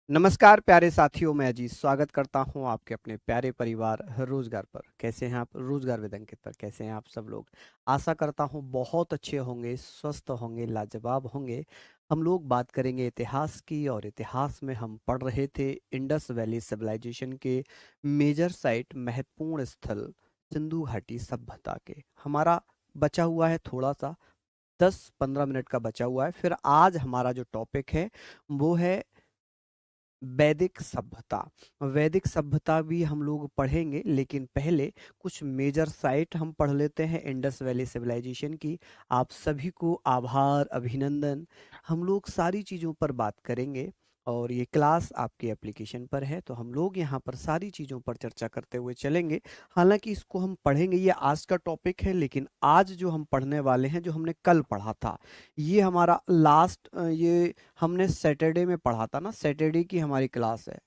नमस्कार प्यारे साथियों, मैं अजीत स्वागत करता हूं आपके अपने प्यारे परिवार रोजगार पर। कैसे हैं आप? रोजगार विद अंकित पर कैसे हैं आप सब लोग? आशा करता हूं बहुत अच्छे होंगे, स्वस्थ होंगे, लाजवाब होंगे। हम लोग बात करेंगे इतिहास की, और इतिहास में हम पढ़ रहे थे इंडस वैली सिविलाइजेशन के मेजर साइट, महत्वपूर्ण स्थल सिंधु घाटी सभ्यता के। हमारा बचा हुआ है थोड़ा सा, 10-15 मिनट का बचा हुआ है। फिर आज हमारा जो टॉपिक है वो है वैदिक सभ्यता। वैदिक सभ्यता भी हम लोग पढ़ेंगे, लेकिन पहले कुछ मेजर साइट हम पढ़ लेते हैं इंडस वैली सिविलाइजेशन की। आप सभी को आभार, अभिनंदन। हम लोग सारी चीज़ों पर बात करेंगे, और ये क्लास आपके एप्लीकेशन पर है, तो हम लोग यहाँ पर सारी चीज़ों पर चर्चा करते हुए चलेंगे। हालांकि इसको हम पढ़ेंगे, ये आज का टॉपिक है, लेकिन आज जो हम पढ़ने वाले हैं, जो हमने कल पढ़ा था, ये हमारा लास्ट, ये हमने सैटरडे में पढ़ा था ना, सैटरडे की हमारी क्लास है।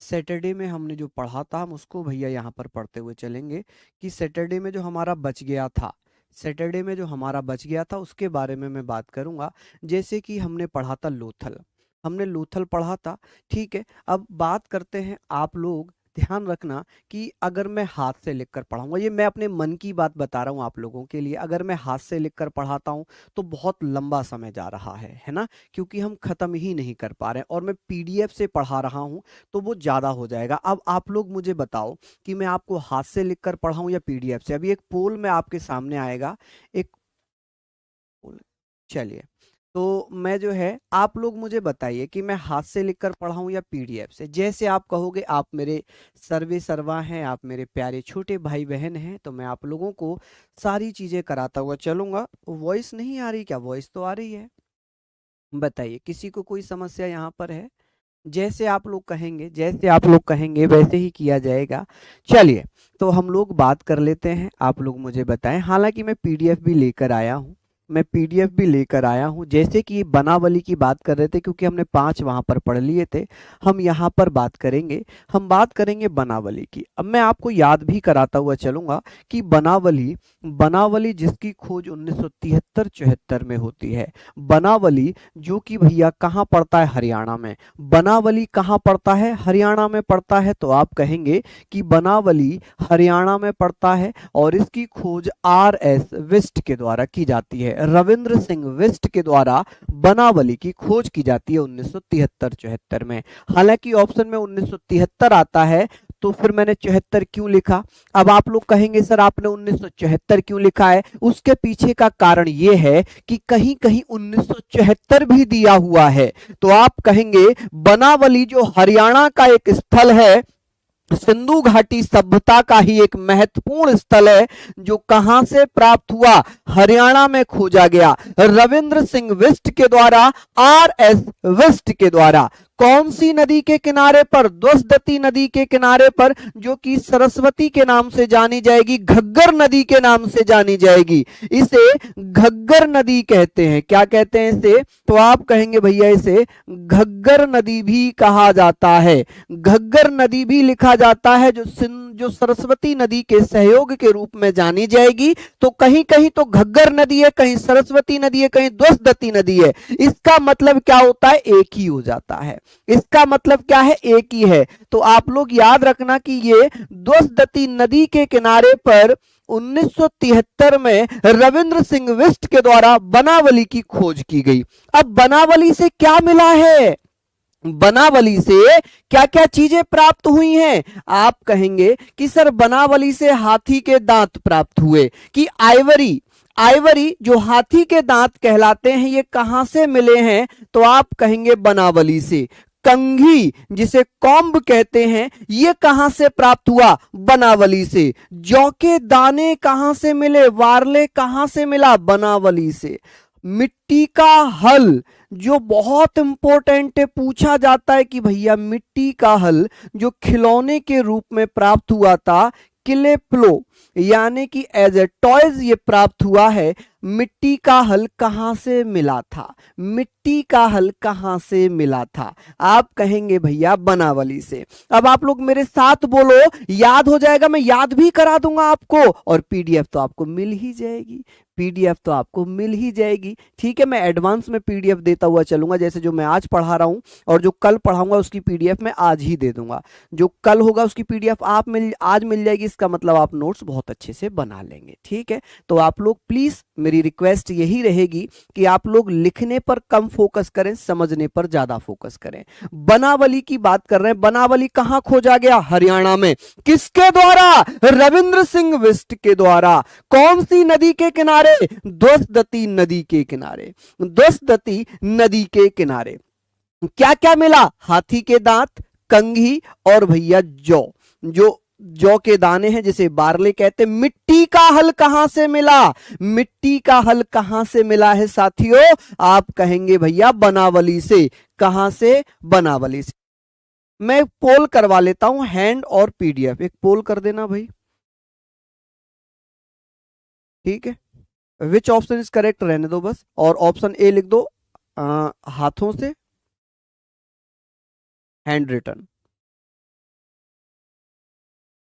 सैटरडे में हमने जो पढ़ा था, हम उसको भैया यहाँ पर पढ़ते हुए चलेंगे कि सैटरडे में जो हमारा बच गया था, सैटरडे में जो हमारा बच गया था उसके बारे में मैं बात करूंगा। जैसे कि हमने पढ़ा था लोथल, हमने लोथल पढ़ा था। ठीक है, अब बात करते हैं। आप लोग ध्यान रखना कि अगर मैं हाथ से लिखकर पढ़ाऊंगा, ये मैं अपने मन की बात बता रहा हूँ आप लोगों के लिए, अगर मैं हाथ से लिखकर पढ़ाता हूँ तो बहुत लंबा समय जा रहा है ना, क्योंकि हम खत्म ही नहीं कर पा रहे हैं, और मैं पीडीएफ से पढ़ा रहा हूँ तो वो ज़्यादा हो जाएगा। अब आप लोग मुझे बताओ कि मैं आपको हाथ से लिखकर पढ़ाऊँ या पीडीएफ से। अभी एक पोल में आपके सामने आएगा, एक पोल। चलिए, तो मैं जो है, आप लोग मुझे बताइए कि मैं हाथ से लिखकर पढ़ाऊँ या पीडीएफ से। जैसे आप कहोगे, आप मेरे सर्वे सर्वा हैं, आप मेरे प्यारे छोटे भाई बहन हैं, तो मैं आप लोगों को सारी चीज़ें कराता हुआ चलूंगा। वॉइस नहीं आ रही क्या? वॉइस तो आ रही है। बताइए, किसी को कोई समस्या यहाँ पर है? जैसे आप लोग कहेंगे, जैसे आप लोग कहेंगे वैसे ही किया जाएगा। चलिए, तो हम लोग बात कर लेते हैं, आप लोग मुझे बताएं। हालांकि मैं पीडीएफ भी लेकर आया हूं, मैं पीडीएफ भी लेकर आया हूं। जैसे कि बनावली की बात कर रहे थे, क्योंकि हमने 5 वहां पर पढ़ लिए थे, हम यहाँ पर बात करेंगे, हम बात करेंगे बनावली की। अब मैं आपको याद भी कराता हुआ चलूंगा कि बनावली, बनावली जिसकी खोज 1973-74 में होती है। बनावली जो कि भैया कहाँ पड़ता है? हरियाणा में। बनावली कहाँ पड़ता है? हरियाणा में पड़ता है। तो आप कहेंगे कि बनावली हरियाणा में पड़ता है, और इसकी खोज आर एस विस्ट के द्वारा की जाती है। रविंद्र सिंह विस्ट के द्वारा बनावली की खोज की जाती है 1973-74 में। हालांकि ऑप्शन में 1973 आता है, तो फिर मैंने 74 क्यों लिखा? अब आप लोग कहेंगे सर आपने 1974 क्यों लिखा है? उसके पीछे का कारण यह है कि कहीं कहीं 1974 भी दिया हुआ है। तो आप कहेंगे बनावली जो हरियाणा का एक स्थल है, सिंधु घाटी सभ्यता का ही एक महत्वपूर्ण स्थल है, जो कहां से प्राप्त हुआ? हरियाणा में खोजा गया, रविंद्र सिंह विस्ट के द्वारा, आर एस विस्ट के द्वारा। कौन सी नदी के किनारे पर? द्वसदती नदी के किनारे पर, जो कि सरस्वती के नाम से जानी जाएगी, घग्गर नदी के नाम से जानी जाएगी। इसे घग्गर नदी कहते हैं। क्या कहते हैं इसे? तो आप कहेंगे भैया इसे घग्गर नदी भी कहा जाता है, घग्गर नदी भी लिखा जाता है, जो सरस्वती नदी के सहयोग के रूप में जानी जाएगी। तो कहीं कहीं तो घग्गर नदी है, कहीं सरस्वती नदी है, कहीं द्वसदती नदी है। इसका मतलब क्या होता है? एक ही हो जाता है। इसका मतलब क्या है? एक ही है। तो आप लोग याद रखना कि ये द्वसदती नदी के किनारे पर 1973 में रविंद्र सिंह विस्ट के द्वारा बनावली की खोज की गई। अब बनावली से क्या मिला है? बनावली से क्या क्या चीजें प्राप्त हुई हैं? आप कहेंगे कि सर बनावली से हाथी के दांत प्राप्त हुए, कि आइवरी, आइवरी जो हाथी के दांत कहलाते हैं, ये कहां से मिले हैं? तो आप कहेंगे बनावली से। कंघी जिसे कॉम्ब कहते हैं, ये कहां से प्राप्त हुआ? बनावली से। जौ के दाने कहां से मिले? वारले कहां से मिला? बनावली से। मिट्टी का हल, जो बहुत इंपॉर्टेंट है, पूछा जाता है कि भैया मिट्टी का हल जो खिलौने के रूप में प्राप्त हुआ था, किले प्लो, यानी कि एज ए टॉयज ये प्राप्त हुआ है। मिट्टी का हल कहां से मिला था? मिट्टी का हल कहां से मिला था? आप कहेंगे भैया बनावली से। अब आप लोग मेरे साथ बोलो, याद हो जाएगा, मैं याद भी करा दूंगा आपको, और पीडीएफ तो आपको मिल ही जाएगी। पीडीएफ तो आपको मिल ही जाएगी। ठीक है, मैं एडवांस में पीडीएफ देता हुआ चलूंगा, जैसे जो मैं आज पढ़ा रहा हूं और जो कल पढ़ाऊंगा उसकी पीडीएफ मैं आज ही दे दूंगा। जो कल होगा उसकी पीडीएफ आज मिल जाएगी, इसका मतलब आप नोट्स बहुत अच्छे से बना लेंगे। ठीक है, तो आप लोग प्लीज, मेरी रिक्वेस्ट यही रहेगी कि आप लोग लिखने पर कम फोकस करें, समझने पर ज्यादा फोकस करें। बनावली की बात कर रहे हैं, बनावली कहां खोजा गया? हरियाणा में। किसके द्वारा? रविंद्र सिंह बिष्ट के द्वारा। कौन सी नदी के किनारे? द्वसदती नदी के किनारे। द्वसदती नदी के किनारे क्या क्या मिला? हाथी के दांत, कंघी और भैया जौ के दाने हैं जिसे बारले कहते हैं। मिट्टी का हल कहां से मिला? मिट्टी का हल कहां से मिला है साथियों? आप कहेंगे भैया बनावली से। कहां से? बनावली से। मैं पोल करवा लेता हूं, हैंड और पीडीएफ। एक पोल कर देना भाई। ठीक है, विच ऑप्शन इज करेक्ट रहने दो बस, और ऑप्शन ए लिख दो, हाथों से, हैंड रिटन।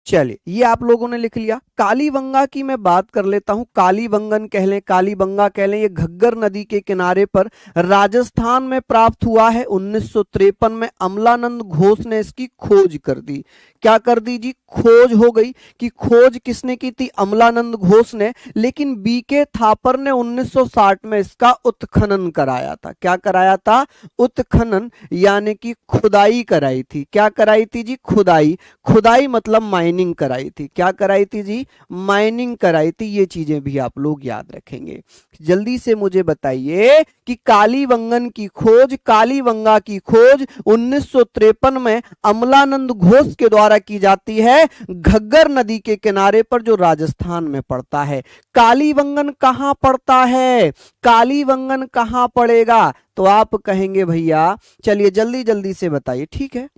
चलिए, ये आप लोगों ने लिख लिया। कालीबंगा की मैं बात कर लेता हूं। कालीबंगन कह लें, कालीबंगा कह लें, ये घग्गर नदी के किनारे पर राजस्थान में प्राप्त हुआ है। 1953 में अमलानंद घोष ने इसकी खोज कर दी। क्या कर दी जी? खोज हो गई। कि खोज किसने की थी? अमलानंद घोष ने। लेकिन बीके थापर ने 1960 में इसका उत्खनन कराया था। क्या कराया था? उत्खनन, यानी कि खुदाई कराई थी। क्या कराई थी जी? खुदाई। खुदाई मतलब माइनिंग कराई थी। क्या कराई थी जी? माइनिंग कराई थी। ये चीजें भी आप लोग याद रखेंगे। जल्दी से मुझे बताइए कि कालीबंगन की खोज, कालीबंगा की खोज 1953 में अमलानंद घोष के द्वारा की जाती है, घग्गर नदी के किनारे पर जो राजस्थान में पड़ता है। कालीबंगन कहां पड़ता है? कालीबंगन कहां पड़ेगा? तो आप कहेंगे भैया, चलिए जल्दी जल्दी से बताइए। ठीक है,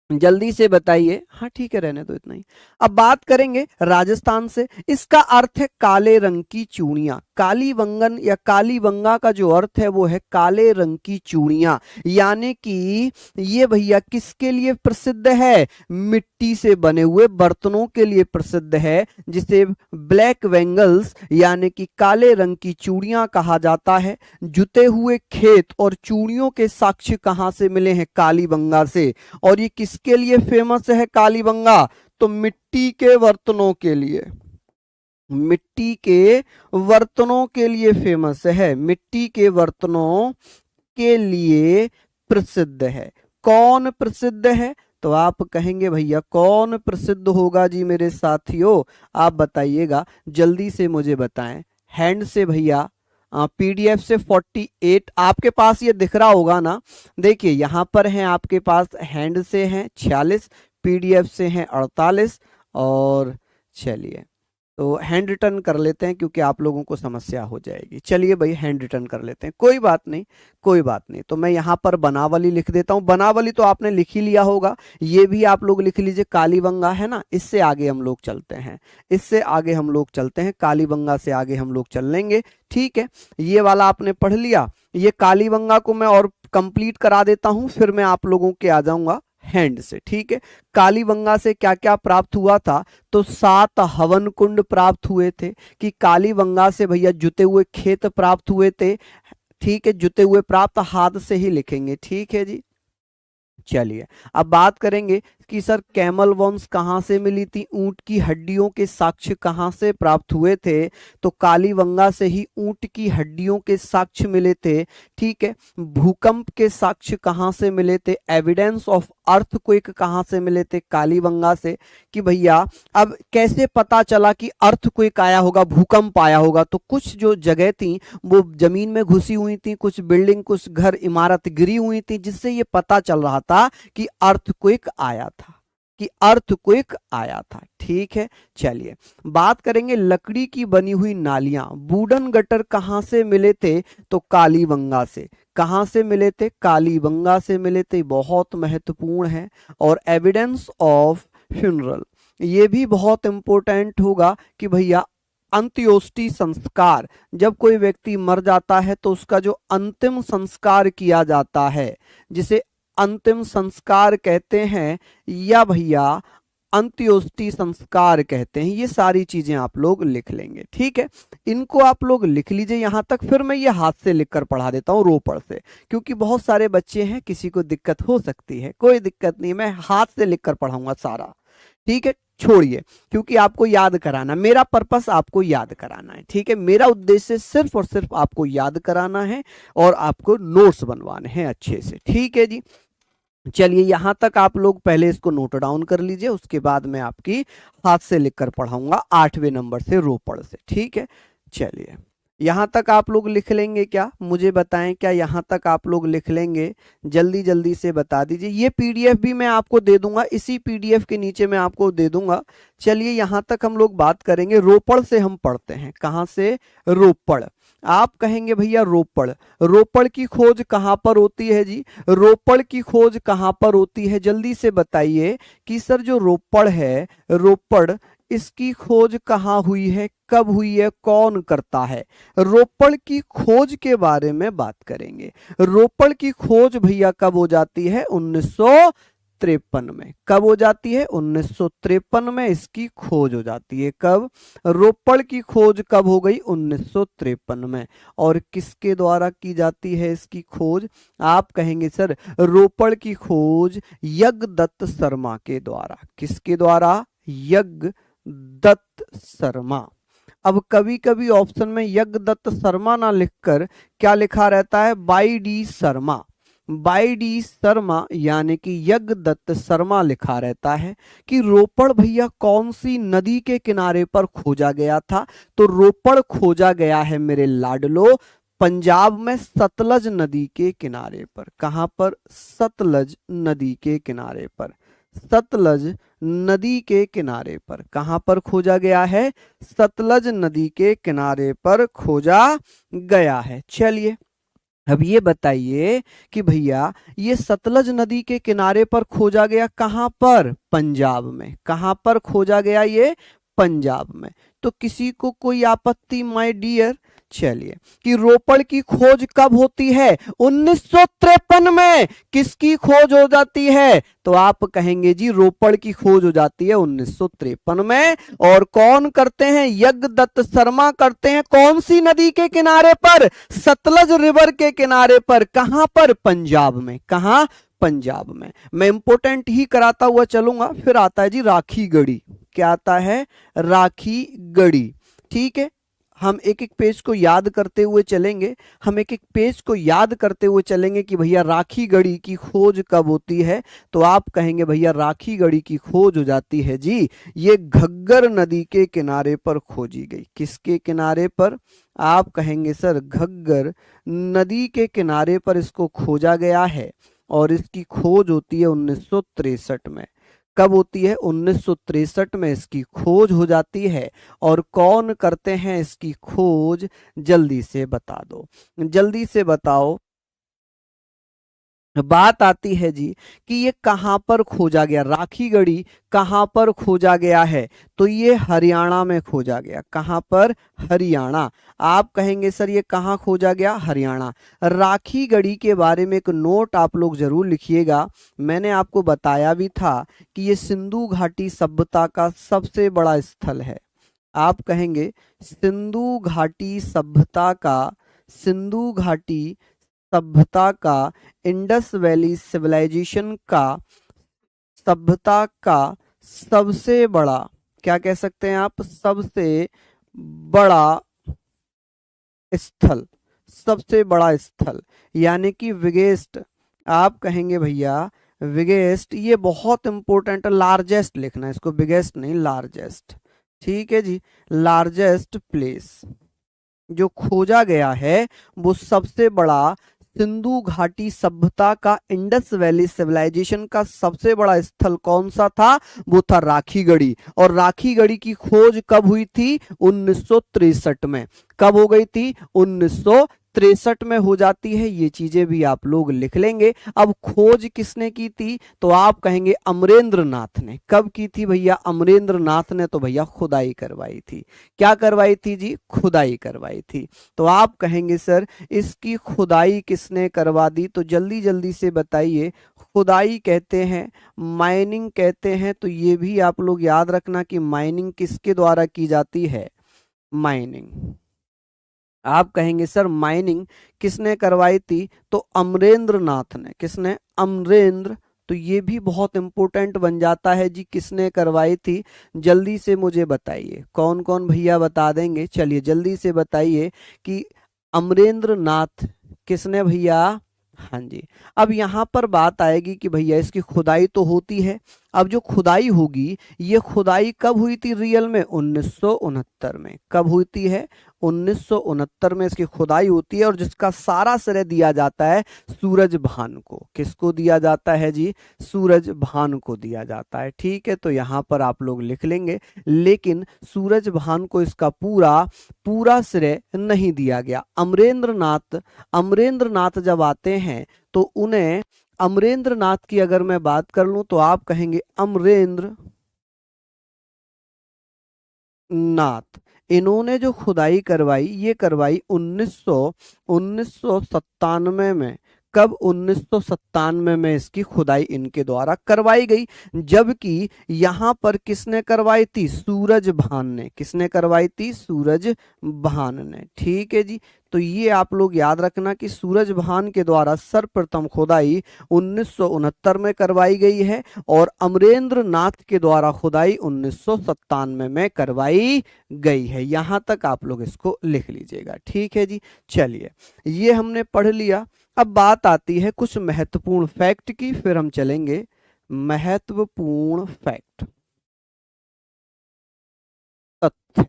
जल्दी से बताइए। हाँ ठीक है, रहने दो इतना ही। अब बात करेंगे राजस्थान से। इसका अर्थ है काले रंग की चूड़ियां। कालीबंगन या कालीबंगा का जो अर्थ है वो है काले रंग की चूड़ियां। यानी कि ये भैया किसके लिए प्रसिद्ध है? मिट्टी से बने हुए बर्तनों के लिए प्रसिद्ध है, जिसे ब्लैक वेंगल्स यानी कि काले रंग की चूड़ियां कहा जाता है। जुते हुए खेत और चूड़ियों के साक्ष्य कहां से मिले हैं? कालीबंगा से। और ये किसके लिए फेमस है कालीबंगा? तो मिट्टी के बर्तनों के लिए। मिट्टी के बर्तनों के लिए फेमस है। मिट्टी के बर्तनों के लिए प्रसिद्ध है। कौन प्रसिद्ध है? तो आप कहेंगे भैया कौन प्रसिद्ध होगा जी मेरे साथियों? आप बताइएगा, जल्दी से मुझे बताएं। हैंड से भैया, पीडीएफ से 48 आपके पास ये दिख रहा होगा ना। देखिए यहां पर है आपके पास, हैंड से हैं 46, पीडीएफ से हैं 48। और चलिए, तो हैंड रिटर्न कर लेते हैं क्योंकि आप लोगों को समस्या हो जाएगी। चलिए भाई हैंड रिटर्न कर लेते हैं, कोई बात नहीं, कोई बात नहीं। तो मैं यहाँ पर बनावली लिख देता हूँ। बनावली तो आपने लिख ही लिया होगा, ये भी आप लोग लिख लीजिए। कालीबंगा है ना, इससे आगे हम लोग चलते हैं, इससे आगे हम लोग चलते हैं, कालीबंगा से आगे हम लोग चल लेंगे। ठीक है, ये वाला आपने पढ़ लिया। ये कालीबंगा को मैं और कंप्लीट करा देता हूँ, फिर मैं आप लोगों के आ जाऊंगा हैंड से। ठीक है, कालीबंगा से क्या क्या प्राप्त हुआ था? तो 7 हवन कुंड प्राप्त हुए थे। कि कालीबंगा से भैया जुते हुए खेत प्राप्त हुए थे। ठीक है, जुते हुए प्राप्त हाथ से ही लिखेंगे। ठीक है जी। चलिए, अब बात करेंगे कि सर कैमल वॉन्स कहाँ से मिली थी? ऊंट की हड्डियों के साक्ष्य कहाँ से प्राप्त हुए थे? तो कालीबंगा से ही ऊंट की हड्डियों के साक्ष्य मिले थे। ठीक है, भूकंप के साक्ष्य कहाँ से मिले थे? एविडेंस ऑफ अर्थक्वेक कहाँ से मिले थे? कालीबंगा से। कि भैया अब कैसे पता चला कि अर्थक्वेक आया होगा, भूकंप आया होगा? तो कुछ जो जगह थी वो जमीन में घुसी हुई थी, कुछ बिल्डिंग, कुछ घर, इमारत गिरी हुई थी, जिससे ये पता चल रहा था कि अर्थक्वेक आया था, कि अर्थक्वेक आया था। ठीक है, चलिए बात करेंगे लकड़ी की बनी हुई नालियां, वुडन गटर कहां से मिले थे? तो कालीबंगा से। कहां से मिले थे? कालीबंगा से मिले थे, बहुत महत्वपूर्ण है। और एविडेंस ऑफ फ्यूनरल, ये भी बहुत इंपॉर्टेंट होगा कि भैया अंत्योष्टि संस्कार, जब कोई व्यक्ति मर जाता है तो उसका जो अंतिम संस्कार किया जाता है, जिसे अंतिम संस्कार कहते हैं, या भैया अंत्योष्टि संस्कार कहते हैं। ये सारी चीजें आप लोग लिख लेंगे, ठीक है। इनको आप लोग लिख लीजिए यहां तक। फिर मैं ये हाथ से लिखकर पढ़ा देता हूँ रोपड़ से, क्योंकि बहुत सारे बच्चे हैं, किसी को दिक्कत हो सकती है। कोई दिक्कत नहीं, मैं हाथ से लिखकर पढ़ाऊंगा सारा, ठीक है। छोड़िए, क्योंकि आपको याद कराना, मेरा पर्पस आपको याद कराना है, ठीक है। मेरा उद्देश्य सिर्फ और सिर्फ आपको याद कराना है और आपको नोट्स बनवाने हैं अच्छे से, ठीक है जी। चलिए यहां तक आप लोग पहले इसको नोट डाउन कर लीजिए, उसके बाद मैं आपकी हाथ से लिखकर पढ़ाऊंगा 8वें नंबर से रोपड़ से, ठीक है। चलिए यहां तक आप लोग लिख लेंगे क्या, मुझे बताएं, क्या यहां तक आप लोग लिख लेंगे? जल्दी जल्दी से बता दीजिए। ये पीडीएफ भी मैं आपको दे दूंगा, इसी पीडीएफ के नीचे मैं आपको दे दूंगा। चलिए यहां तक हम लोग बात करेंगे, रोपड़ से हम पढ़ते हैं। कहां से? रोपड़। आप कहेंगे भैया रोपड़, रोपड़ की खोज कहां पर होती है जी? रोपड़ की खोज कहां पर होती है, जल्दी से बताइए कि सर जो रोपड़ है, रोपड़, इसकी खोज कहां हुई है, कब हुई है, कौन करता है? रोपड़ की खोज के बारे में बात करेंगे। रोपड़ की खोज भैया कब हो जाती है? 1953 में। कब हो जाती है? 1953 में इसकी खोज हो जाती है। कब? रोपड़ की खोज कब हो गई? 1953 में। और किसके द्वारा की जाती है इसकी खोज? आप कहेंगे सर रोपड़ की खोज यज्ञदत्त शर्मा के द्वारा। किसके द्वारा? यज्ञदत्त शर्मा। अब कभी कभी ऑप्शन में यज्ञदत्त शर्मा ना लिखकर क्या लिखा रहता है? By D Sharma. By D Sharma यानी कि यज्ञदत्त शर्मा लिखा रहता है। कि रोपड़ भैया कौन सी नदी के किनारे पर खोजा गया था? तो रोपड़ खोजा गया है मेरे लाडलो पंजाब में सतलज नदी के किनारे पर। कहां पर? सतलज नदी के किनारे पर। सतलज नदी के किनारे पर। कहां पर खोजा गया है? सतलज नदी के किनारे पर खोजा गया है। चलिए अब ये बताइए कि भैया ये सतलज नदी के किनारे पर खोजा गया कहां पर? पंजाब में। कहां पर खोजा गया? ये पंजाब में। तो किसी को कोई आपत्ति माय डियर? चलिए कि रोपड़ की खोज कब होती है? 1953 में। किसकी खोज हो जाती है? तो आप कहेंगे जी रोपड़ की खोज हो जाती है 1953 में। और कौन करते हैं? यज्ञदत्त शर्मा करते हैं। कौन सी नदी के किनारे पर? सतलज रिवर के किनारे पर। कहां पर? पंजाब में। कहां? पंजाब में। मैं इंपोर्टेंट ही कराता हुआ चलूंगा। फिर आता है जी राखी गढ़ी। क्या आता है? राखी गढ़ी, ठीक है। हम एक एक पेज को याद करते हुए चलेंगे। हम एक एक पेज को याद करते हुए चलेंगे कि भैया राखी गढ़ी की खोज कब होती है। तो आप कहेंगे भैया राखी गढ़ी की खोज हो जाती है जी, ये घग्गर नदी के किनारे पर खोजी गई। किसके किनारे पर? आप कहेंगे सर घग्गर नदी के किनारे पर इसको खोजा गया है। और इसकी खोज होती है 1963 में। कब होती है? 1963 में इसकी खोज हो जाती है। और कौन करते हैं इसकी खोज? जल्दी से बता दो, जल्दी से बताओ। बात आती है जी कि ये कहां पर खोजा गया, राखी गढ़ी कहां पर खोजा गया है? तो ये हरियाणा में खोजा गया। कहां पर? हरियाणा। आप कहेंगे सर ये कहां खोजा गया? हरियाणा। राखी गढ़ी के बारे में एक नोट आप लोग जरूर लिखिएगा। मैंने आपको बताया भी था कि ये सिंधु घाटी सभ्यता का सबसे बड़ा स्थल है। आप कहेंगे सिंधु घाटी सभ्यता का, सिंधु घाटी सभ्यता का, इंडस वैली सिविलाइजेशन का, सभ्यता का सबसे बड़ा, क्या कह सकते हैं आप? सबसे बड़ा स्थल, सबसे बड़ा स्थल यानी कि बिगेस्ट। आप कहेंगे भैया बिगेस्ट, ये बहुत इंपॉर्टेंट है, लार्जेस्ट लिखना है इसको, बिगेस्ट नहीं लार्जेस्ट, ठीक है जी। लार्जेस्ट प्लेस जो खोजा गया है वो सबसे बड़ा, सिंधु घाटी सभ्यता का, इंडस वैली सिविलाइजेशन का सबसे बड़ा स्थल कौन सा था? वो था राखी गढ़ी। और राखी गढ़ी की खोज कब हुई थी? 1963 में। कब हो गई थी? 1963 में हो जाती है। ये चीजें भी आप लोग लिख लेंगे। अब खोज किसने की थी? तो आप कहेंगे अमरेंद्र नाथ ने। कब की थी भैया? अमरेंद्र नाथ ने तो भैया खुदाई करवाई थी। क्या करवाई थी जी? खुदाई करवाई थी। तो आप कहेंगे सर इसकी खुदाई किसने करवा दी? तो जल्दी जल्दी से बताइए खुदाई कहते हैं, माइनिंग कहते हैं। तो ये भी आप लोग याद रखना कि माइनिंग किसके द्वारा की जाती है, माइनिंग। आप कहेंगे सर माइनिंग किसने करवाई थी, तो अमरेंद्र नाथ ने। किसने, अमरेंद्र। तो ये भी बहुत इंपॉर्टेंट बन जाता है जी, किसने करवाई थी। जल्दी से मुझे बताइए कौन कौन भैया बता देंगे, चलिए जल्दी से बताइए कि अमरेंद्र नाथ किसने भैया। हाँ जी। अब यहाँ पर बात आएगी कि भैया इसकी खुदाई तो होती है। अब जो खुदाई होगी, ये खुदाई कब हुई थी रियल में, 1969 में। कब हुई है, 1969 में इसकी खुदाई होती है। और जिसका सारा श्रेय दिया जाता है सूरज भान को। किसको दिया जाता है जी, सूरज भान को दिया जाता है। ठीक है, तो यहाँ पर आप लोग लिख लेंगे, लेकिन सूरज भान को इसका पूरा पूरा श्रेय नहीं दिया गया। अमरेंद्र नाथ जब आते हैं तो उन्हें, अमरेंद्र नाथ की अगर मैं बात कर लूं तो आप कहेंगे अमरेंद्र नाथ। इन्होंने जो खुदाई करवाई, ये करवाई 1997 में। कब, 1997 में इसकी खुदाई इनके द्वारा करवाई गई। जबकि यहां पर किसने करवाई थी, सूरज भान ने। किसने करवाई थी, सूरज भान ने। ठीक है जी। तो ये आप लोग याद रखना कि सूरज भान के द्वारा सर्वप्रथम खुदाई 1969 में करवाई गई है और अमरेंद्र नाथ के द्वारा खुदाई 1997 में करवाई गई है। यहां तक आप लोग इसको लिख लीजिएगा। ठीक है जी। चलिए, ये हमने पढ़ लिया। अब बात आती है कुछ महत्वपूर्ण फैक्ट की, फिर हम चलेंगे महत्वपूर्ण फैक्ट, तथ्य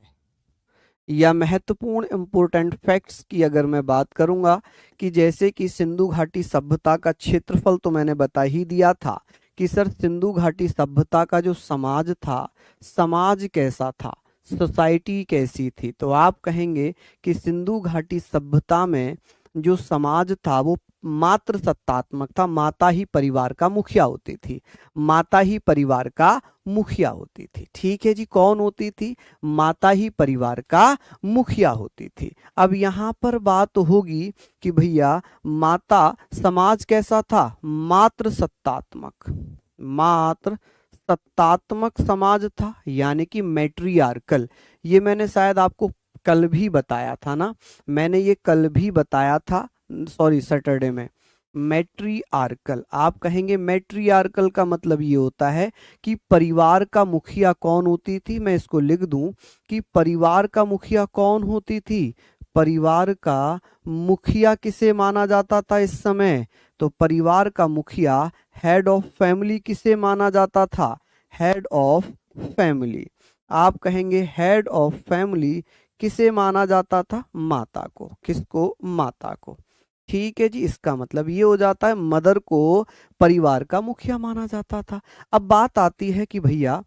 या महत्वपूर्ण इंपोर्टेंट फैक्ट्स की। अगर मैं बात करूंगा कि जैसे कि सिंधु घाटी सभ्यता का क्षेत्रफल तो मैंने बता ही दिया था कि सर सिंधु घाटी सभ्यता का जो समाज था, समाज कैसा था, सोसाइटी कैसी थी। तो आप कहेंगे कि सिंधु घाटी सभ्यता में जो समाज था वो मात्र सत्तात्मक था। माता ही परिवार का मुखिया होती थी। माता ही परिवार का मुखिया होती थी। ठीक है जी। कौन होती थी, माता ही परिवार का मुखिया होती थी। अब यहाँ पर बात होगी कि भैया माता समाज कैसा था, मात्र सत्तात्मक। मात्र सत्तात्मक समाज था, यानी कि मैट्रियार्कल। ये मैंने शायद आपको कल भी बताया था ना, मैंने ये कल भी बताया था, सॉरी सैटरडे में। मैट्रियार्कल, आप कहेंगे मैट्रियार्कल का मतलब ये होता है कि परिवार का मुखिया कौन होती थी। मैं इसको लिख दूं कि परिवार का मुखिया कौन होती थी, परिवार का मुखिया किसे माना जाता था इस समय, तो परिवार का मुखिया हेड ऑफ फैमिली किसे माना जाता था, हेड ऑफ फैमिली। आप कहेंगे हेड ऑफ फैमिली किसे माना जाता था, माता को। किसको, माता को। ठीक है जी। इसका मतलब ये हो जाता है मदर को परिवार का मुखिया माना जाता था। अब बात आती है कि भैया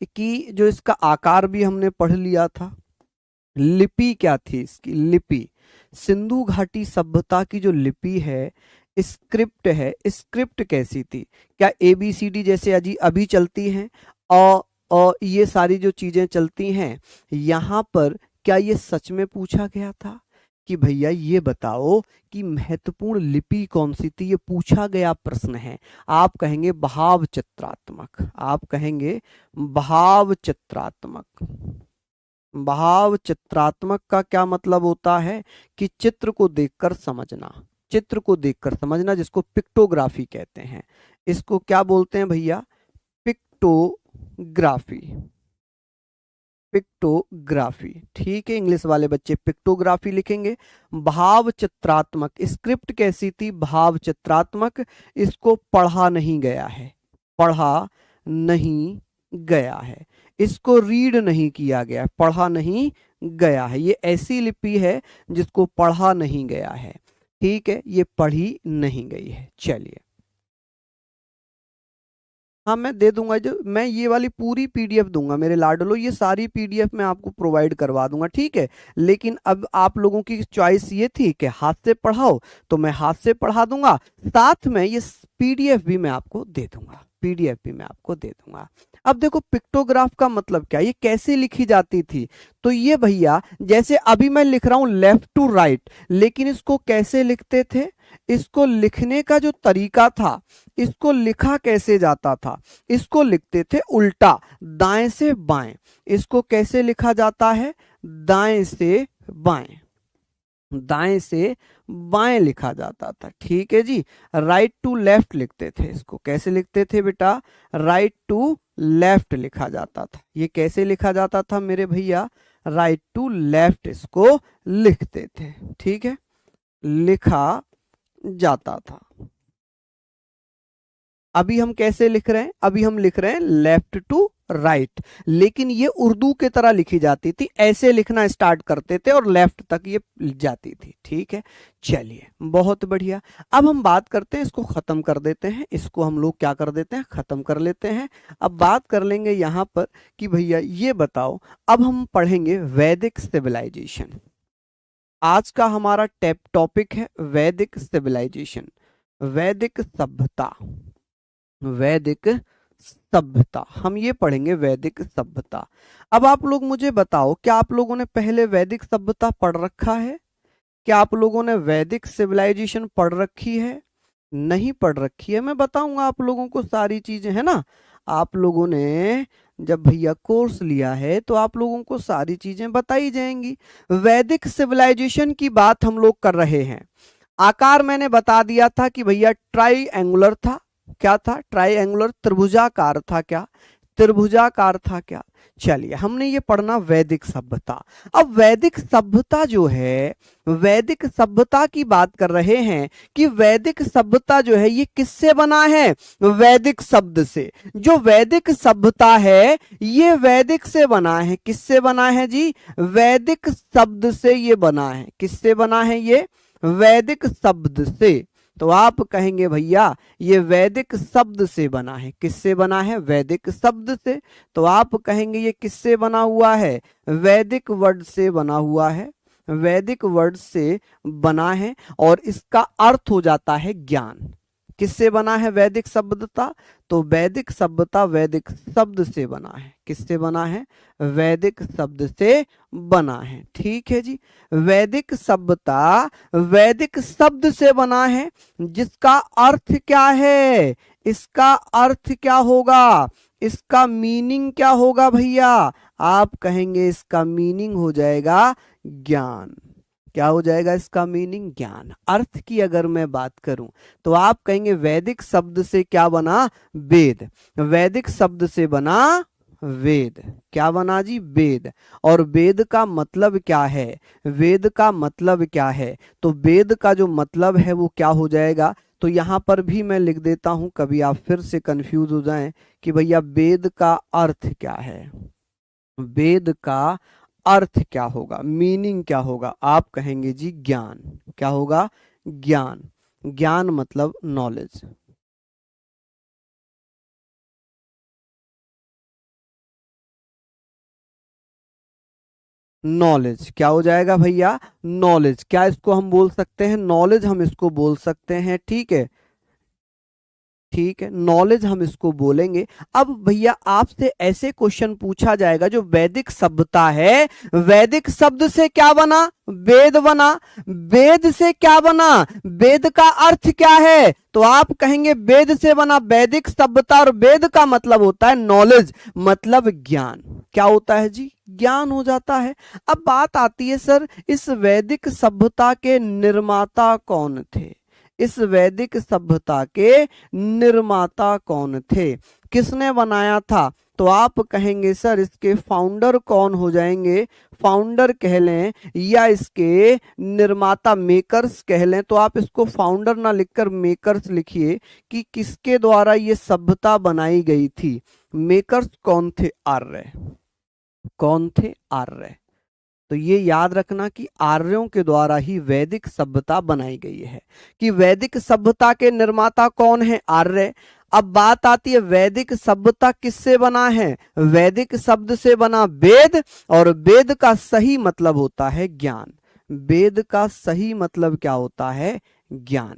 कि जो इसका आकार भी हमने पढ़ लिया था, लिपि क्या थी इसकी, लिपि। सिंधु घाटी सभ्यता की जो लिपि है, स्क्रिप्ट है, स्क्रिप्ट कैसी थी, क्या ABCD जैसे अजी अभी चलती हैं और ये सारी जो चीजें चलती हैं, यहां पर क्या ये सच में पूछा गया था कि भैया ये बताओ कि महत्वपूर्ण लिपि कौन सी थी, ये पूछा गया प्रश्न है। आप कहेंगे भाव चित्रात्मक। आप कहेंगे भाव चित्रात्मक। भाव चित्रात्मक का क्या मतलब होता है कि चित्र को देखकर समझना, चित्र को देखकर समझना, जिसको पिक्टोग्राफी कहते हैं। इसको क्या बोलते हैं भैया, पिक्टोग्राफी। पिक्टोग्राफी। ठीक है, इंग्लिश वाले बच्चे पिक्टोग्राफी लिखेंगे। भाव चित्रात्मक, स्क्रिप्ट कैसी थी, भाव चित्रात्मक। इसको पढ़ा नहीं गया है, पढ़ा नहीं गया है, इसको रीड नहीं किया गया, पढ़ा नहीं गया है। ये ऐसी लिपि है जिसको पढ़ा नहीं गया है। ठीक है, ये पढ़ी नहीं गई है। चलिए, हाँ मैं दे दूंगा, जो मैं ये वाली पूरी PDF दूंगा मेरे लाडलो, ये सारी PDF मैं आपको प्रोवाइड करवा दूंगा। ठीक है, लेकिन अब आप लोगों की चॉइस ये थी कि हाथ से पढ़ाओ, तो मैं हाथ से पढ़ा दूंगा, साथ में ये PDF भी मैं आपको दे दूंगा, PDF भी मैं आपको दे दूंगा। अब देखो पिक्टोग्राफ का मतलब क्या, ये कैसे लिखी जाती थी। तो ये भैया जैसे अभी मैं लिख रहा हूं लेफ्ट टू राइट, लेकिन इसको कैसे लिखते थे, इसको लिखने का जो तरीका था, इसको लिखा कैसे जाता था, इसको लिखते थे उल्टा, दाएं से बाएं। इसको कैसे लिखा जाता है, दाएं से बाएं, दाएं से बाएं लिखा जाता था। ठीक है जी, राइट टू लेफ्ट लिखते थे। इसको कैसे लिखते थे बेटा, राइट टू लेफ्ट लिखा जाता था। ये कैसे लिखा जाता था मेरे भैया, राइट टू लेफ्ट इसको लिखते थे। ठीक है, लिखा जाता था। अभी हम कैसे लिख रहे हैं, अभी हम लिख रहे हैं लेफ्ट टू राइट, लेकिन ये उर्दू की तरह लिखी जाती थी, ऐसे लिखना स्टार्ट करते थे और लेफ्ट तक ये जाती थी। ठीक है, चलिए बहुत बढ़िया। अब हम बात करते हैं, इसको खत्म कर देते हैं, इसको हम लोग क्या कर देते हैं, खत्म कर लेते हैं। अब बात कर लेंगे यहां पर कि भैया ये बताओ, अब हम पढ़ेंगे वैदिक सिविलाइजेशन। आज का हमारा टॉपिक है वैदिक सिविलाइजेशन, वैदिक सभ्यता, वैदिक सभ्यता। हम ये पढ़ेंगे वैदिक सभ्यता। अब आप लोग मुझे बताओ, क्या आप लोगों ने पहले वैदिक सभ्यता पढ़ रखा है, क्या आप लोगों ने वैदिक सिविलाइजेशन पढ़ रखी है, नहीं पढ़ रखी है? मैं बताऊंगा आप लोगों को सारी चीजें, है ना। आप लोगों ने जब भैया कोर्स लिया है तो आप लोगों को सारी चीजें बताई जाएंगी। वैदिक सिविलाइजेशन की बात हम लोग कर रहे हैं। आकार मैंने बता दिया था कि भैया ट्राइएंगुलर था। क्या था, ट्राइएंगुलर, त्रिभुजाकार था। क्या, त्रिभुजाकार था। क्या, चलिए हमने ये पढ़ना वैदिक सभ्यता। अब वैदिक सभ्यता जो है, वैदिक सभ्यता की बात कर रहे हैं कि वैदिक सभ्यता जो है ये किससे बना है, वैदिक शब्द से। जो वैदिक सभ्यता है ये वैदिक से बना है। किससे बना है जी, वैदिक शब्द से ये बना है। किससे बना है ये, वैदिक शब्द से। तो आप कहेंगे भैया ये वैदिक शब्द से बना है। किससे बना है, वैदिक शब्द से। तो आप कहेंगे ये किससे बना हुआ है, वैदिक वर्ड से बना हुआ है, वैदिक वर्ड से बना है। और इसका अर्थ हो जाता है ज्ञान। किससे बना है वैदिक सभ्यता, तो वैदिक सभ्यता वैदिक शब्द से बना है। किससे बना है, वैदिक शब्द से बना है। ठीक है जी, वैदिक सभ्यता वैदिक शब्द से बना है, जिसका अर्थ क्या है, इसका अर्थ क्या होगा, इसका मीनिंग क्या होगा भैया, आप कहेंगे इसका मीनिंग हो जाएगा ज्ञान। क्या हो जाएगा इसका मीनिंग, ज्ञान। अर्थ की अगर मैं बात करूं तो आप कहेंगे वैदिक शब्द से क्या बना, वेद। वैदिक शब्द से बना वेद। क्या बना जी, वेद। और वेद का मतलब क्या है, वेद का मतलब क्या है, तो वेद का जो मतलब है वो क्या हो जाएगा। तो यहां पर भी मैं लिख देता हूं, कभी आप फिर से कंफ्यूज हो जाएं कि भैया वेद का अर्थ क्या है, वेद का अर्थ क्या होगा, मीनिंग क्या होगा। आप कहेंगे जी ज्ञान। क्या होगा, ज्ञान। ज्ञान मतलब नॉलेज। नॉलेज क्या हो जाएगा भैया, नॉलेज। क्या इसको हम बोल सकते हैं, नॉलेज हम इसको बोल सकते हैं। ठीक है, ठीक है, नॉलेज हम इसको बोलेंगे। अब भैया आपसे ऐसे क्वेश्चन पूछा जाएगा, जो वैदिक सभ्यता है वैदिक शब्द से क्या बना, वेद बना। वेद से क्या बना, वेद का अर्थ क्या है, तो आप कहेंगे वेद से बना वैदिक सभ्यता। और वेद का मतलब होता है नॉलेज, मतलब ज्ञान। क्या होता है जी, ज्ञान हो जाता है। अब बात आती है सर, इस वैदिक सभ्यता के निर्माता कौन थे, इस वैदिक सभ्यता के निर्माता कौन थे, किसने बनाया था। तो आप कहेंगे सर इसके फाउंडर कौन हो जाएंगे, फाउंडर कह लें या इसके निर्माता मेकर्स कह लें। तो आप इसको फाउंडर ना लिखकर मेकर्स लिखिए कि किसके द्वारा ये सभ्यता बनाई गई थी। मेकर्स कौन थे, आर्य। कौन थे, आर्य। तो ये याद रखना कि आर्यों के द्वारा ही वैदिक सभ्यता बनाई गई है, कि वैदिक सभ्यता के निर्माता कौन है, आर्य। अब बात आती है वैदिक सभ्यता किससे बना है, वैदिक शब्द से बना वेद। और वेद का सही मतलब होता है ज्ञान। वेद का सही मतलब क्या होता है, ज्ञान।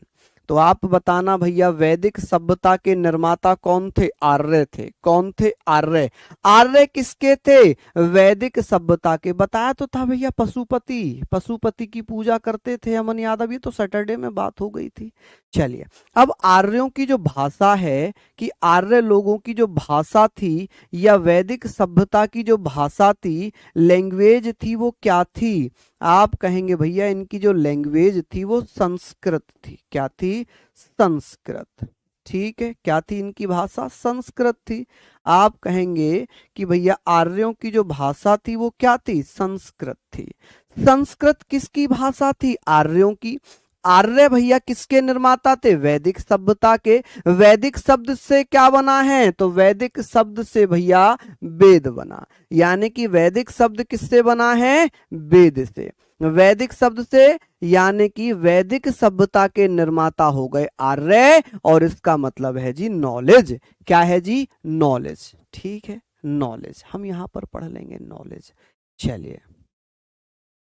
तो आप बताना भैया, वैदिक सभ्यता के निर्माता कौन थे? आर्य थे। कौन थे? आर्य। आर्य किसके थे? वैदिक सभ्यता के। बताया तो था भैया, पशुपति। पशुपति की पूजा करते थे अमन यादव, ये तो सैटरडे में बात हो गई थी। चलिए, अब आर्यों की जो भाषा है, कि आर्य लोगों की जो भाषा थी या वैदिक सभ्यता की जो भाषा थी, लैंग्वेज थी, वो क्या थी? आप कहेंगे भैया इनकी जो लैंग्वेज थी वो संस्कृत थी। क्या थी? संस्कृत। ठीक है, क्या थी इनकी भाषा? संस्कृत थी। आप कहेंगे कि भैया आर्यों की जो भाषा थी वो क्या थी? संस्कृत थी। संस्कृत किसकी भाषा थी? आर्यों की। आर्य भैया किसके निर्माता थे? वैदिक सभ्यता के। वैदिक शब्द से क्या बना है? तो वैदिक शब्द से भैया वेद बना। यानी कि वैदिक शब्द किससे बना है? वेद से। वैदिक शब्द से, यानी कि वैदिक सभ्यता के निर्माता हो गए आर्य, और इसका मतलब है जी नॉलेज। क्या है जी? नॉलेज। ठीक है, नॉलेज हम यहां पर पढ़ लेंगे, नॉलेज। चलिए,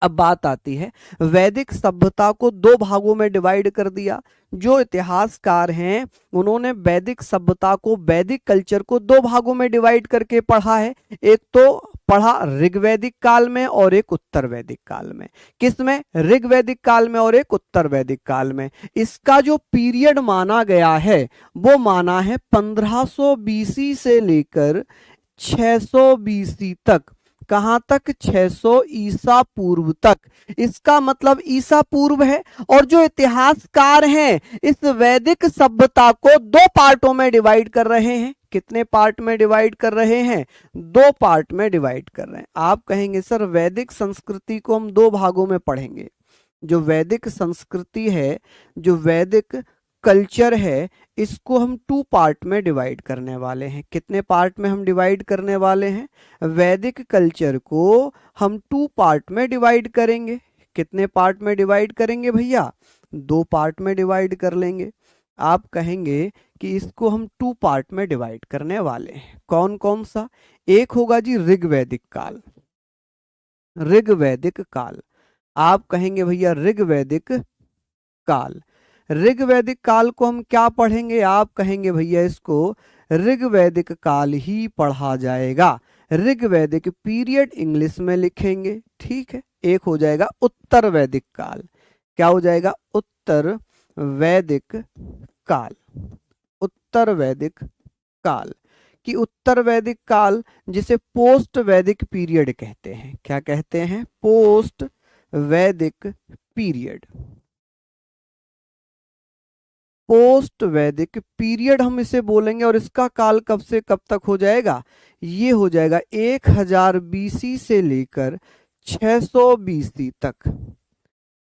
अब बात आती है, वैदिक सभ्यता को दो भागों में डिवाइड कर दिया। जो इतिहासकार हैं उन्होंने वैदिक सभ्यता को, वैदिक कल्चर को दो भागों में डिवाइड करके पढ़ा है। एक तो पढ़ा ऋग्वैदिक काल में और एक उत्तर वैदिक काल में। किसमें? ऋग्वैदिक काल में और एक उत्तर वैदिक काल में। इसका जो पीरियड माना गया है वो माना है 1500 बीसी से लेकर 600 बीसी तक। कहां तक? 600 ईसा पूर्व तक। इसका मतलब ईसा पूर्व है। और जो इतिहासकार हैं इस वैदिक सभ्यता को दो पार्टों में डिवाइड कर रहे हैं। कितने पार्ट में डिवाइड कर रहे हैं? दो पार्ट में डिवाइड कर रहे हैं। आप कहेंगे सर वैदिक संस्कृति को हम दो भागों में पढ़ेंगे। जो वैदिक संस्कृति है, जो वैदिक कल्चर है, इसको हम टू पार्ट में डिवाइड करने वाले हैं। कितने पार्ट में हम डिवाइड करने वाले हैं? वैदिक कल्चर को हम टू पार्ट में डिवाइड करेंगे। कितने पार्ट में डिवाइड करेंगे भैया? दो पार्ट में डिवाइड कर लेंगे। आप कहेंगे कि इसको हम टू पार्ट में डिवाइड करने वाले हैं। कौन कौन सा? एक होगा जी ऋग्वैदिक काल। ऋग्वैदिक काल। आप कहेंगे भैया ऋग्वैदिक काल। ऋग्वैदिक काल को हम क्या पढ़ेंगे? आप कहेंगे भैया इसको ऋग्वैदिक काल ही पढ़ा जाएगा। ऋग्वैदिक पीरियड इंग्लिश में लिखेंगे। ठीक है, एक हो जाएगा उत्तर वैदिक काल। क्या हो जाएगा? उत्तर वैदिक काल। उत्तर वैदिक काल, कि उत्तर वैदिक काल जिसे पोस्ट वैदिक पीरियड कहते हैं। क्या कहते हैं? पोस्ट वैदिक पीरियड। पोस्ट वैदिक पीरियड हम इसे बोलेंगे। और इसका काल कब से कब तक हो जाएगा? ये हो जाएगा 1000 बीसी से लेकर 600 बीसी तक।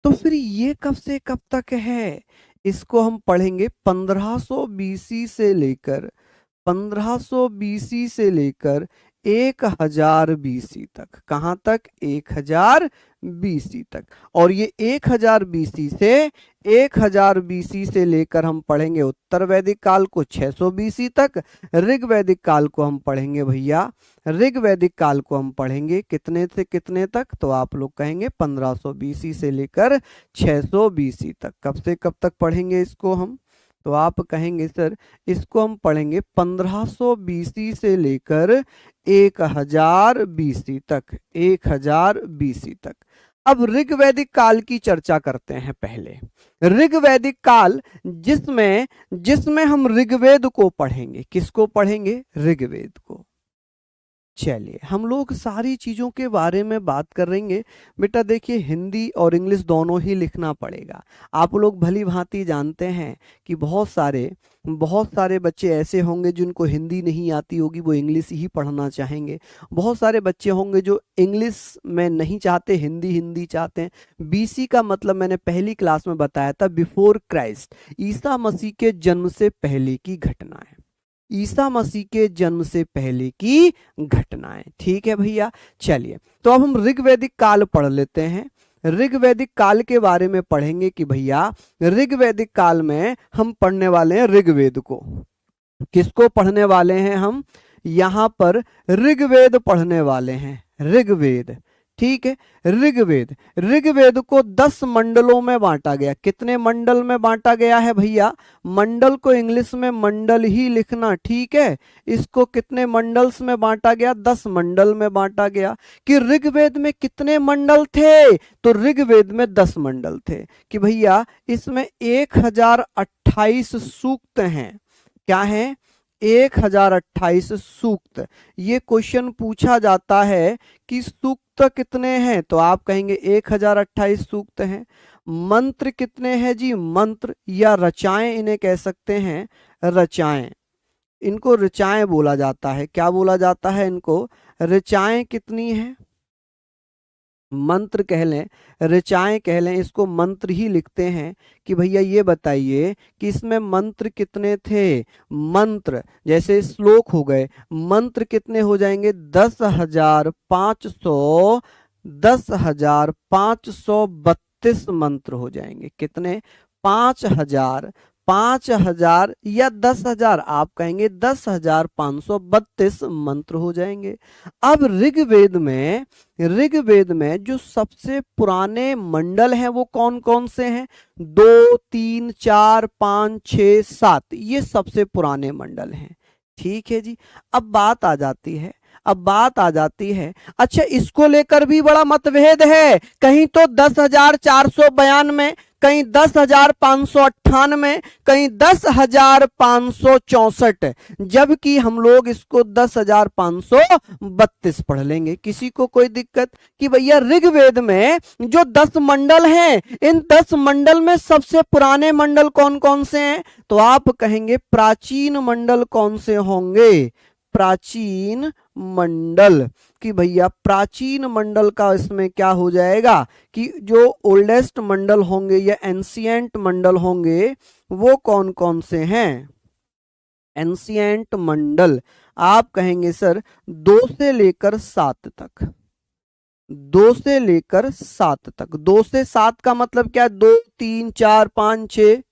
तो फिर ये कब से कब तक है? इसको हम पढ़ेंगे 1500 बीसी से लेकर 1500 बीसी से लेकर 1000 बीसी तक। कहां तक? 1000 बीसी तक। और ये 1000 बीसी से 1000 बीसी से लेकर हम पढ़ेंगे उत्तर वैदिक काल को 600 बीसी तक। ऋग्वैदिक काल को हम पढ़ेंगे भैया, ऋग्वैदिक काल को हम पढ़ेंगे कितने से कितने तक? तो आप लोग कहेंगे 1500 बीसी से लेकर 600 बीसी तक। कब से कब तक पढ़ेंगे इसको हम? तो आप कहेंगे सर इसको हम पढ़ेंगे 1500 बीसी से लेकर 1000 बीसी तक। 1000 बीसी तक। अब ऋग्वैदिक काल की चर्चा करते हैं पहले। ऋग्वैदिक काल जिसमें जिसमें हम ऋग्वेद को पढ़ेंगे। किसको पढ़ेंगे? ऋग्वेद को। चलिए, हम लोग सारी चीज़ों के बारे में बात करेंगे। बेटा देखिए, हिंदी और इंग्लिश दोनों ही लिखना पड़ेगा। आप लोग भली भांति जानते हैं कि बहुत सारे बच्चे ऐसे होंगे जिनको हिंदी नहीं आती होगी, वो इंग्लिश ही पढ़ना चाहेंगे। बहुत सारे बच्चे होंगे जो इंग्लिश में नहीं चाहते, हिंदी चाहते हैं। बीसी का मतलब मैंने पहली क्लास में बताया था, बिफोर क्राइस्ट, ईसा मसीह के जन्म से पहले की घटना है। ईसा मसीह के जन्म से पहले की घटनाएं। ठीक है भैया। चलिए, तो अब हम ऋग्वैदिक काल पढ़ लेते हैं। ऋग्वैदिक काल के बारे में पढ़ेंगे कि भैया ऋग्वैदिक काल में हम पढ़ने वाले हैं ऋग्वेद को। किसको पढ़ने वाले हैं हम? यहां पर ऋग्वेद पढ़ने वाले हैं। ऋग्वेद। ठीक है। ऋग्वेद, ऋग्वेद को 10 मंडलों में बांटा गया। कितने मंडल में बांटा गया है भैया? मंडल को इंग्लिश में मंडल ही लिखना, ठीक है। इसको कितने मंडल्स में बांटा गया? 10 मंडल में बांटा गया। कि ऋग्वेद में कितने मंडल थे? तो ऋग्वेद में 10 मंडल थे। कि भैया इसमें 1028 सूक्त हैं। क्या है? 1028 सूक्त। ये क्वेश्चन पूछा जाता है कि सूक्त कितने हैं, तो आप कहेंगे 1028 सूक्त हैं। मंत्र कितने हैं जी? मंत्र या रचाएं इन्हें कह सकते हैं, रचाएं। इनको ऋचाएं बोला जाता है। क्या बोला जाता है इनको? ऋचाएं कितनी है? मंत्र कह लें, ऋचाएं कह लें, इसको मंत्र ही लिखते हैं। कि भैया ये बताइए कि इसमें मंत्र कितने थे? मंत्र जैसे श्लोक हो गए, मंत्र कितने हो जाएंगे? 10,532 मंत्र हो जाएंगे। कितने? 5,000, 5,000 या 10,000, आप कहेंगे 10,532 मंत्र हो जाएंगे। अब ऋग्वेद में जो सबसे पुराने मंडल हैं वो कौन कौन से हैं? 2, 3, 4, 5, 6, 7, ये सबसे पुराने मंडल हैं। ठीक है जी। अब बात आ जाती है, अच्छा इसको लेकर भी बड़ा मतभेद है। कहीं तो 10,492, कहीं 10,598, कहीं 10,564, जबकि हम लोग इसको 10,532 पढ़ लेंगे। किसी को कोई दिक्कत? कि भैया ऋग्वेद में जो 10 मंडल हैं, इन 10 मंडल में सबसे पुराने मंडल कौन कौन से हैं? तो आप कहेंगे प्राचीन मंडल कौन से होंगे? प्राचीन मंडल। कि भैया प्राचीन मंडल का इसमें क्या हो जाएगा? कि जो ओल्डेस्ट मंडल होंगे या एंशिएंट मंडल होंगे वो कौन कौन से हैं? एंशिएंट मंडल आप कहेंगे सर 2 से लेकर 7 तक। 2 से लेकर 7 तक। 2 से 7 का मतलब क्या? 2, 3, 4, 5, 6।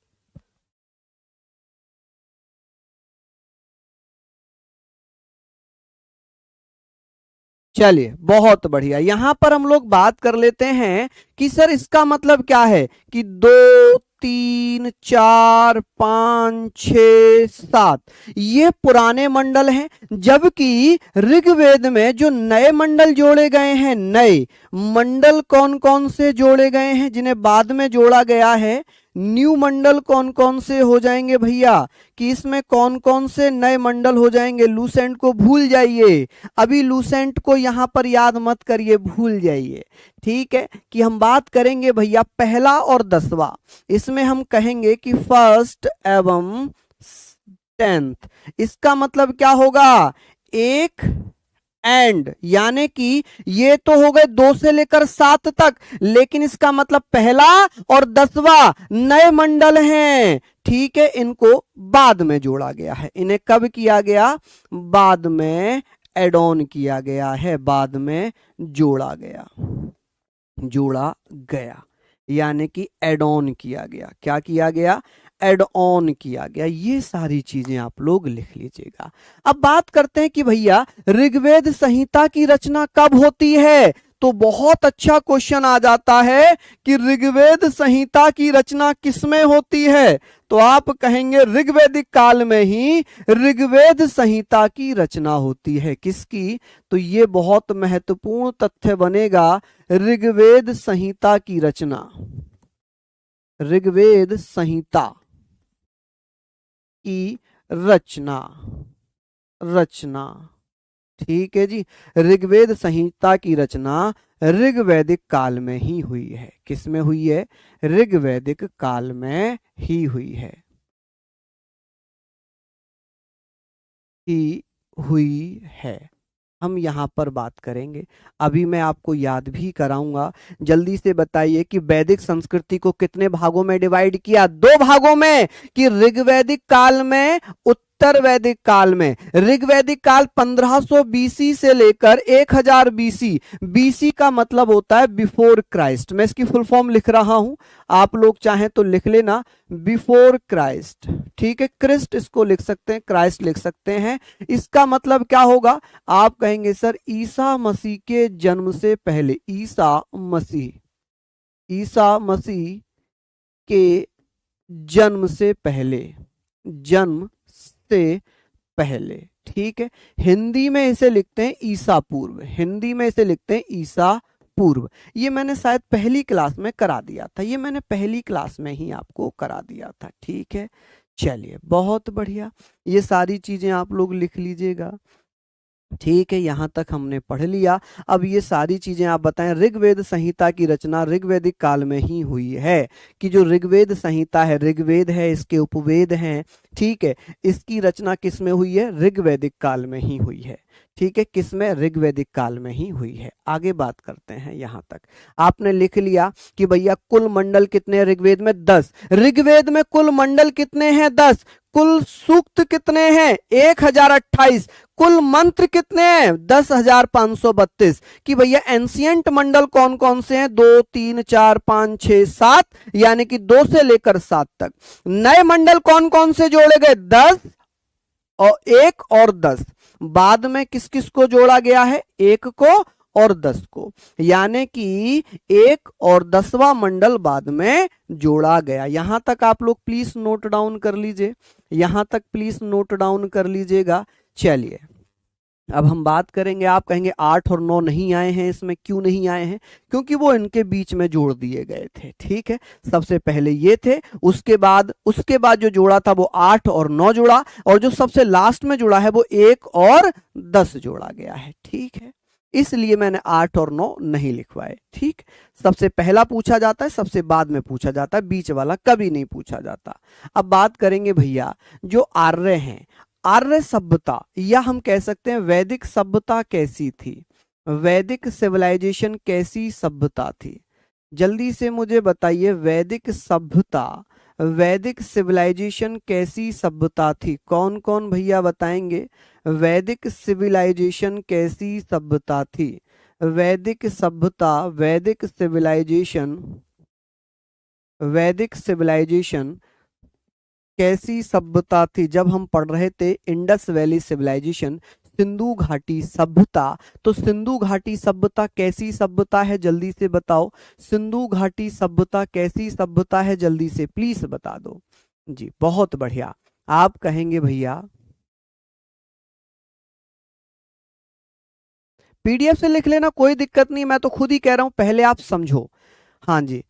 चलिए बहुत बढ़िया। यहां पर हम लोग बात कर लेते हैं कि सर इसका मतलब क्या है? कि 2, 3, 4, 5, 6, 7 ये पुराने मंडल हैं, जबकि ऋग्वेद में जो नए मंडल जोड़े गए हैं, नए मंडल कौन कौन से जोड़े गए हैं जिन्हें बाद में जोड़ा गया है? न्यू मंडल कौन कौन से हो जाएंगे भैया? कि इसमें कौन कौन से नए मंडल हो जाएंगे? लूसेंट को भूल जाइए, अभी लूसेंट को यहां पर याद मत करिए, भूल जाइए। ठीक है। कि हम बात करेंगे भैया पहला और 10वां। इसमें हम कहेंगे कि फर्स्ट एवं 10th। इसका मतलब क्या होगा? एक एंड, यानी कि ये तो हो गए 2 से लेकर 7 तक, लेकिन इसका मतलब पहला और 10वां नए मंडल हैं। ठीक है। इनको बाद में जोड़ा गया है। इन्हें कब किया गया? बाद में एड ऑन किया गया है, बाद में जोड़ा गया, यानी कि एड ऑन किया गया। क्या किया गया? एड ऑन किया गया। ये सारी चीजें आप लोग लिख लीजिएगा। अब बात करते हैं कि भैया ऋग्वेद संहिता की रचना कब होती है? तो बहुत अच्छा क्वेश्चन आ जाता है कि ऋग्वेद संहिता की रचना किसमें होती है? तो आप कहेंगे ऋग्वैदिक काल में ही ऋग्वेद संहिता की रचना होती है। किसकी? तो ये बहुत महत्वपूर्ण तथ्य बनेगा। ऋग्वेद संहिता की रचना, ऋग्वेद संहिता की रचना। ठीक है जी। ऋग्वेद संहिता की रचना ऋग्वैदिक काल में ही हुई है। किसमें हुई है? ऋग्वैदिक काल में ही हुई है। हम यहां पर बात करेंगे। अभी मैं आपको याद भी कराऊंगा। जल्दी से बताइए कि वैदिक संस्कृति को कितने भागों में डिवाइड किया? 2 भागों में। कि ऋग्वैदिक काल में उत्तर उत्तर वैदिक काल में। ऋग्वैदिक काल 1500 बीसी से लेकर 1000 बीसी। बीसी का मतलब होता है बिफोर क्राइस्ट। मैं इसकी फुल फॉर्म लिख रहा हूं, आप लोग चाहें तो लिख लेना, बिफोर क्राइस्ट। ठीक है, क्रिस्ट इसको लिख सकते हैं, क्राइस्ट लिख सकते हैं। इसका मतलब क्या होगा? आप कहेंगे सर ईसा मसीह के जन्म से पहले। ईसा मसीह के जन्म से पहले, जन्म से पहले। ठीक है, हिंदी में इसे लिखते हैं ईसा पूर्व, हिंदी में इसे लिखते हैं ईसा पूर्व। ये मैंने शायद पहली क्लास में करा दिया था, ये मैंने पहली क्लास में ही आपको करा दिया था। ठीक है, चलिए बहुत बढ़िया, ये सारी चीजें आप लोग लिख लीजिएगा। ठीक है, यहां तक हमने पढ़ लिया। अब ये सारी चीजें आप बताएं, ऋग्वेद संहिता की रचना ऋग्वैदिक काल में ही हुई है। कि जो ऋग्वेद संहिता है, ऋग्वेद है, इसके उपवेद हैं, ठीक है, इसकी रचना किस में हुई है? ऋग्वैदिक काल में ही हुई है। ठीक है, किस में? ऋग्वैदिक काल में ही हुई है। आगे बात करते हैं। यहां तक आपने लिख लिया कि भैया कुल मंडल कितने हैं ऋग्वेद में? 10। ऋग्वेद में कुल मंडल कितने हैं? 10। कुल सूक्त कितने हैं? 1028। कुल मंत्र कितने हैं? 10,532। कि भैया एंशियंट मंडल कौन कौन से हैं? 2 3 4 5 6 7, यानी कि 2 से लेकर 7 तक। नए मंडल कौन कौन से जोड़े गए? 10 और 1 और 10। बाद में किस किस को जोड़ा गया है? 1 को और 10 को, यानी कि 1 और 10वां मंडल बाद में जोड़ा गया। यहां तक आप लोग प्लीज नोट डाउन कर लीजिए, यहां तक प्लीज नोट डाउन कर लीजिएगा। चलिए अब हम बात करेंगे। आप कहेंगे 8 और 9 नहीं आए हैं इसमें, क्यों नहीं आए हैं? क्योंकि वो इनके बीच में जोड़ दिए गए थे। ठीक है, सबसे पहले ये थे, उसके बाद जो जोड़ा था वो 8 और 9 जोड़ा, और जो सबसे लास्ट में जुड़ा है वो 1 और 10 जोड़ा गया है। ठीक है, इसलिए मैंने 8 और 9 नहीं लिखवाए। ठीक, सबसे पहला पूछा जाता है, सबसे बाद में पूछा जाता है, बीच वाला कभी नहीं पूछा जाता। अब बात करेंगे भैया जो आर्य हैं, आर्य सभ्यता, या हम कह सकते हैं वैदिक सभ्यता कैसी थी? वैदिक सिविलाइजेशन कैसी सभ्यता थी? जल्दी से मुझे बताइए, वैदिक सभ्यता, वैदिक सिविलाइजेशन कैसी सभ्यता थी? कौन कौन भैया बताएंगे वैदिक सिविलाइजेशन कैसी सभ्यता थी? वैदिक सभ्यता, वैदिक सिविलाइजेशन, वैदिक सिविलाइजेशन कैसी सभ्यता थी? जब हम पढ़ रहे थे इंडस वैली सिविलाइजेशन, सिंधु घाटी सभ्यता, तो सिंधु घाटी सभ्यता कैसी सभ्यता है? जल्दी से बताओ, सिंधु घाटी सभ्यता कैसी सभ्यता है? जल्दी से प्लीज बता दो जी। बहुत बढ़िया, आप कहेंगे भैया पीडीएफ से लिख लेना, कोई दिक्कत नहीं, मैं तो खुद ही कह रहा हूं, पहले आप समझो। हाँ जी,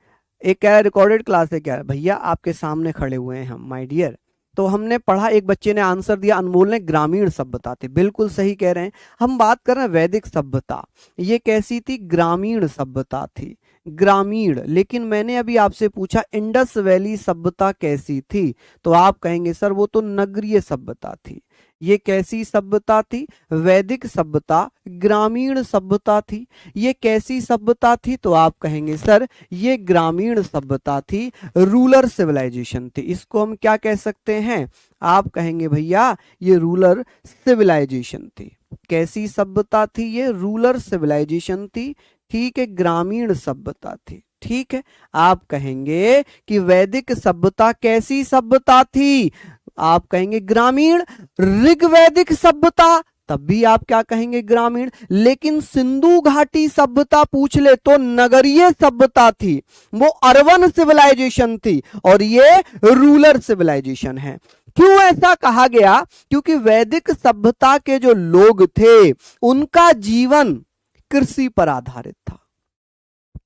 एक कह रहा है रिकॉर्डेड क्लास है क्या? भैया आपके सामने खड़े हुए हैं हम, माय डियर। तो हमने पढ़ा, एक बच्चे ने आंसर दिया, अनमोल ने, ग्रामीण सभ्यता थी। बिल्कुल सही कह रहे हैं। हम बात कर रहे हैं वैदिक सभ्यता, ये कैसी थी? ग्रामीण सभ्यता थी, ग्रामीण। लेकिन मैंने अभी आपसे पूछा इंडस वैली सभ्यता कैसी थी, तो आप कहेंगे सर वो तो नगरीय सभ्यता थी। ये कैसी सभ्यता थी? वैदिक सभ्यता ग्रामीण सभ्यता थी। ये कैसी सभ्यता थी? तो आप कहेंगे सर ये ग्रामीण सभ्यता थी, रूलर सिविलाइजेशन थी। इसको हम क्या कह सकते हैं? आप कहेंगे भैया ये रूलर सिविलाइजेशन थी। कैसी सभ्यता थी? ये रूलर सिविलाइजेशन थी। ठीक है, ग्रामीण सभ्यता थी। ठीक है, आप कहेंगे कि वैदिक सभ्यता कैसी सभ्यता थी? आप कहेंगे ग्रामीण। ऋग्वैदिक सभ्यता, तब भी आप क्या कहेंगे? ग्रामीण। लेकिन सिंधु घाटी सभ्यता पूछ ले तो नगरीय सभ्यता थी, वो अर्बन सिविलाइजेशन थी, और ये रूरल सिविलाइजेशन है। क्यों ऐसा कहा गया? क्योंकि वैदिक सभ्यता के जो लोग थे उनका जीवन कृषि पर आधारित था,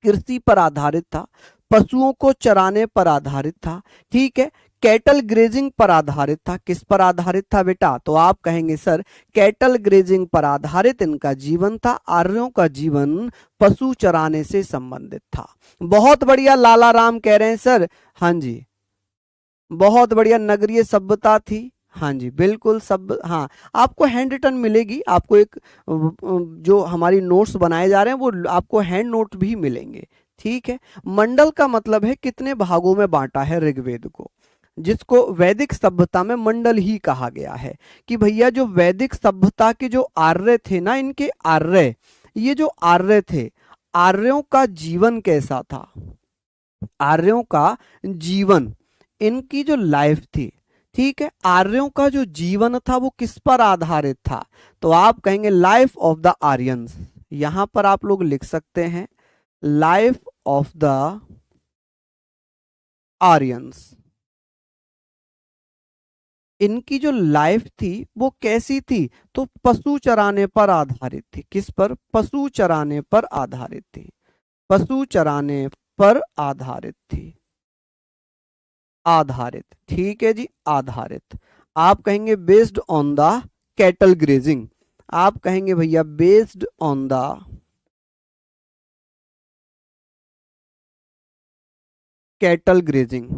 कृषि पर आधारित था, पशुओं को चराने पर आधारित था। ठीक है, कैटल ग्रेजिंग पर आधारित था। किस पर आधारित था बेटा? तो आप कहेंगे सर कैटल ग्रेजिंग पर आधारित इनका जीवन था। आर्यों का जीवन पशु चराने से संबंधित था। बहुत बढ़िया, लाला राम कह रहे हैं सर, हाँ जी बहुत बढ़िया, नगरीय सभ्यता थी। हाँ जी बिल्कुल, सब हाँ, आपको हैंड रिटन मिलेगी, आपको एक जो हमारी नोट्स बनाए जा रहे हैं वो आपको हैंड नोट भी मिलेंगे। ठीक है, मंडल का मतलब है कितने भागों में बांटा है ऋग्वेद को। जिसको वैदिक सभ्यता में मंडल ही कहा गया है। कि भैया जो वैदिक सभ्यता के जो आर्य थे ना, इनके आर्य, ये जो आर्य थे, आर्यों का जीवन कैसा था, आर्यों का जीवन, इनकी जो लाइफ थी, ठीक है, आर्यों का जो जीवन था वो किस पर आधारित था, तो आप कहेंगे लाइफ ऑफ द आर्यंस। यहां पर आप लोग लिख सकते हैं लाइफ ऑफ द आर्यंस। इनकी जो लाइफ थी वो कैसी थी, तो पशु चराने पर आधारित थी। किस पर, पशु चराने पर आधारित थी, पशु चराने पर आधारित थी, आधारित, ठीक है जी, आधारित। आप कहेंगे based on the cattle grazing, आप कहेंगे भैया based on the cattle grazing.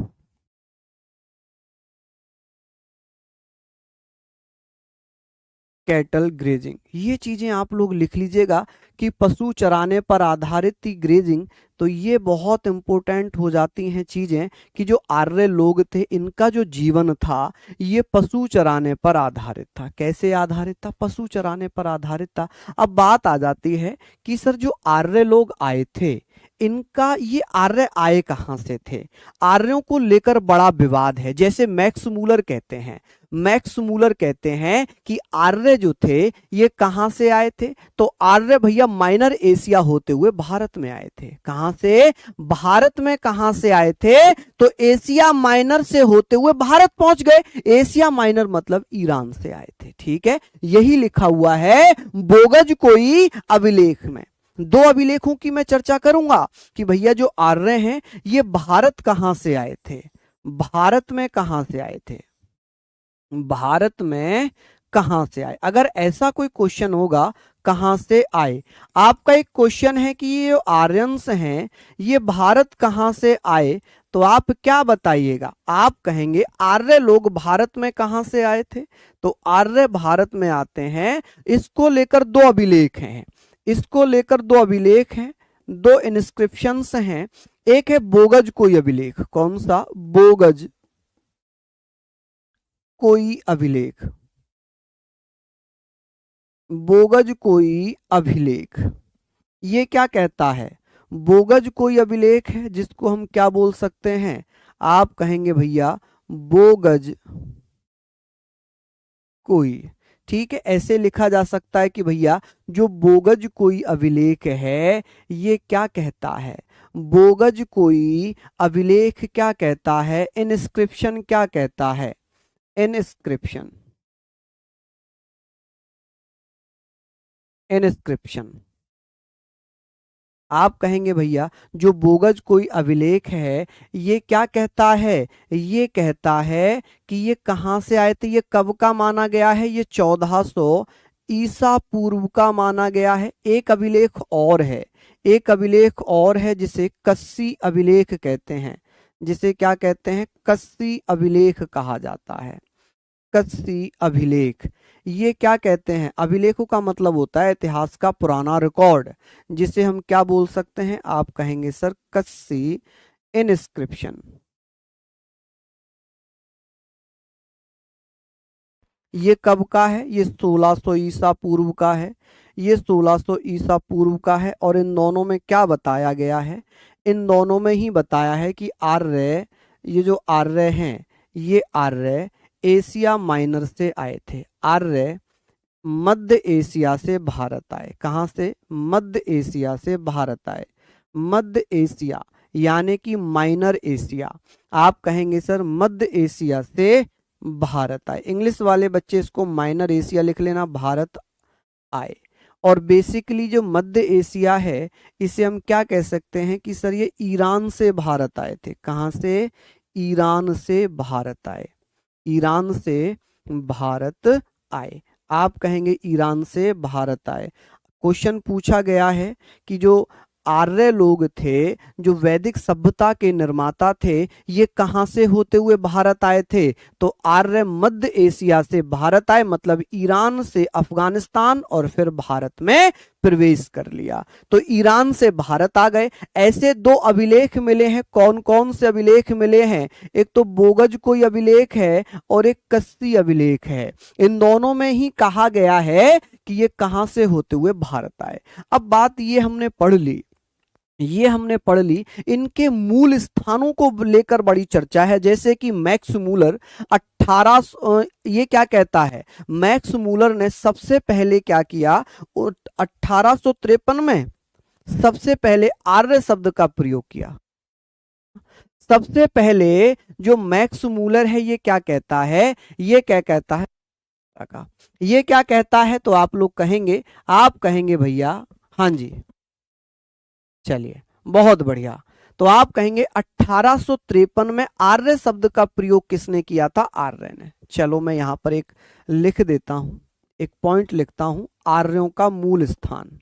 Cattle grazing, ये चीजें आप लोग लिख लीजिएगा कि पशु चराने पर आधारित थी ग्रेजिंग। तो ये बहुत इंपॉर्टेंट हो जाती हैं चीजें कि जो आर्य लोग थे इनका जो जीवन था ये पशु चराने पर आधारित था। कैसे आधारित था, पशु चराने पर आधारित था। अब बात आ जाती है कि सर जो आर्य लोग आए थे, इनका ये आर्य आए कहाँ से थे, आर्यों को लेकर बड़ा विवाद है। जैसे मैक्स मूलर कहते हैं, मैक्स मूलर कहते हैं कि आर्य जो थे ये कहां से आए थे, तो आर्य भैया माइनर एशिया होते हुए भारत में आए थे। कहां से, भारत में कहां से आए थे, तो एशिया माइनर से होते हुए भारत पहुंच गए। एशिया माइनर मतलब ईरान से आए थे, ठीक है, यही लिखा हुआ है बोगज कोई अभिलेख में। दो अभिलेखों की मैं चर्चा करूंगा कि भैया जो आर्य हैं ये भारत कहां से आए थे, भारत में कहां से आए थे, भारत में कहां से आए। अगर ऐसा कोई क्वेश्चन होगा कहां से आए, आपका एक क्वेश्चन है कि ये आर्यंस हैं ये भारत कहां से आए, तो आप क्या बताइएगा, आप कहेंगे आर्य लोग भारत में कहां से आए थे, तो आर्य भारत में आते हैं। इसको लेकर दो अभिलेख हैं, इसको लेकर दो अभिलेख हैं, दो इंस्क्रिप्शंस हैं। एक है बोगज कोई अभिलेख, कौन सा, बोगज कोई अभिलेख, बोगज कोई अभिलेख, ये क्या कहता है, बोगज कोई अभिलेख है जिसको हम क्या बोल सकते हैं, आप कहेंगे भैया बोगज कोई, ठीक है। ऐसे लिखा जा सकता है कि भैया जो बोगज कोई अभिलेख है ये क्या कहता है, बोगज कोई अभिलेख क्या कहता है, इनस्क्रिप्शन क्या कहता है, इनस्क्रिप्शन, इनस्क्रिप्शन। आप कहेंगे भैया जो बोगज कोई अभिलेख है ये क्या कहता है, ये कहता है कि ये कहां से आए थे, ये कब का माना गया है, ये 1400 ईसा पूर्व का माना गया है। एक अभिलेख और है, एक अभिलेख और है जिसे कस्सी अभिलेख कहते हैं, जिसे क्या कहते हैं, कस्सी अभिलेख कहा जाता है, कस्सी अभिलेख। ये क्या कहते हैं, अभिलेखों का मतलब होता है इतिहास का पुराना रिकॉर्ड, जिसे हम क्या बोल सकते हैं, आप कहेंगे सर कस्सी इनस्क्रिप्शन। ये कब का है, ये 1600 ईसा पूर्व का है, ये 1600 ईसा पूर्व का है। और इन दोनों में क्या बताया गया है, इन दोनों में ही बताया है कि आर्य, ये जो आर्य हैं ये आर्य एशिया माइनर से आए थे, आर्य मध्य एशिया से भारत आए। कहां से, मध्य एशिया से भारत आए, मध्य एशिया यानी कि माइनर एशिया। आप कहेंगे सर मध्य एशिया से भारत आए, इंग्लिश वाले बच्चे इसको माइनर एशिया लिख लेना, भारत आए। और बेसिकली जो मध्य एशिया है इसे हम क्या कह सकते हैं कि सर ये ईरान से भारत आए थे। कहां से, ईरान से भारत आए, ईरान से भारत आए। आप कहेंगे ईरान से भारत आए। क्वेश्चन पूछा गया है कि जो आर्य लोग थे, जो वैदिक सभ्यता के निर्माता थे, ये कहां से होते हुए भारत आए थे, तो आर्य मध्य एशिया से भारत आए, मतलब ईरान से अफगानिस्तान और फिर भारत में प्रवेश कर लिया। तो ईरान से भारत आ गए। ऐसे दो अभिलेख मिले हैं। कौन कौन से अभिलेख मिले हैं? एक तो बोगज कोई अभिलेख है और एक कस्सी अभिलेख है। इन दोनों में ही कहा गया है कि ये कहां से होते हुए भारत आए। अब बात ये हमने पढ़ ली, इनके मूल स्थानों को लेकर बड़ी चर्चा है। जैसे कि मैक्स मूलर 1800 ये क्या कहता है, मैक्स मूलर ने सबसे पहले क्या किया, 1853 में सबसे पहले आर्य शब्द का प्रयोग किया। सबसे पहले जो मैक्स मूलर है ये क्या कहता है, ये क्या कहता है, ये क्या कहता है, तो आप लोग कहेंगे, आप कहेंगे भैया हाँ जी, चलिए बहुत बढ़िया। तो आप कहेंगे 1853 में आर्य शब्द का प्रयोग किसने किया था? आर्य ने। चलो मैं यहां पर एक लिख देता हूं, एक पॉइंट लिखता हूं, आर्यों का मूल स्थान,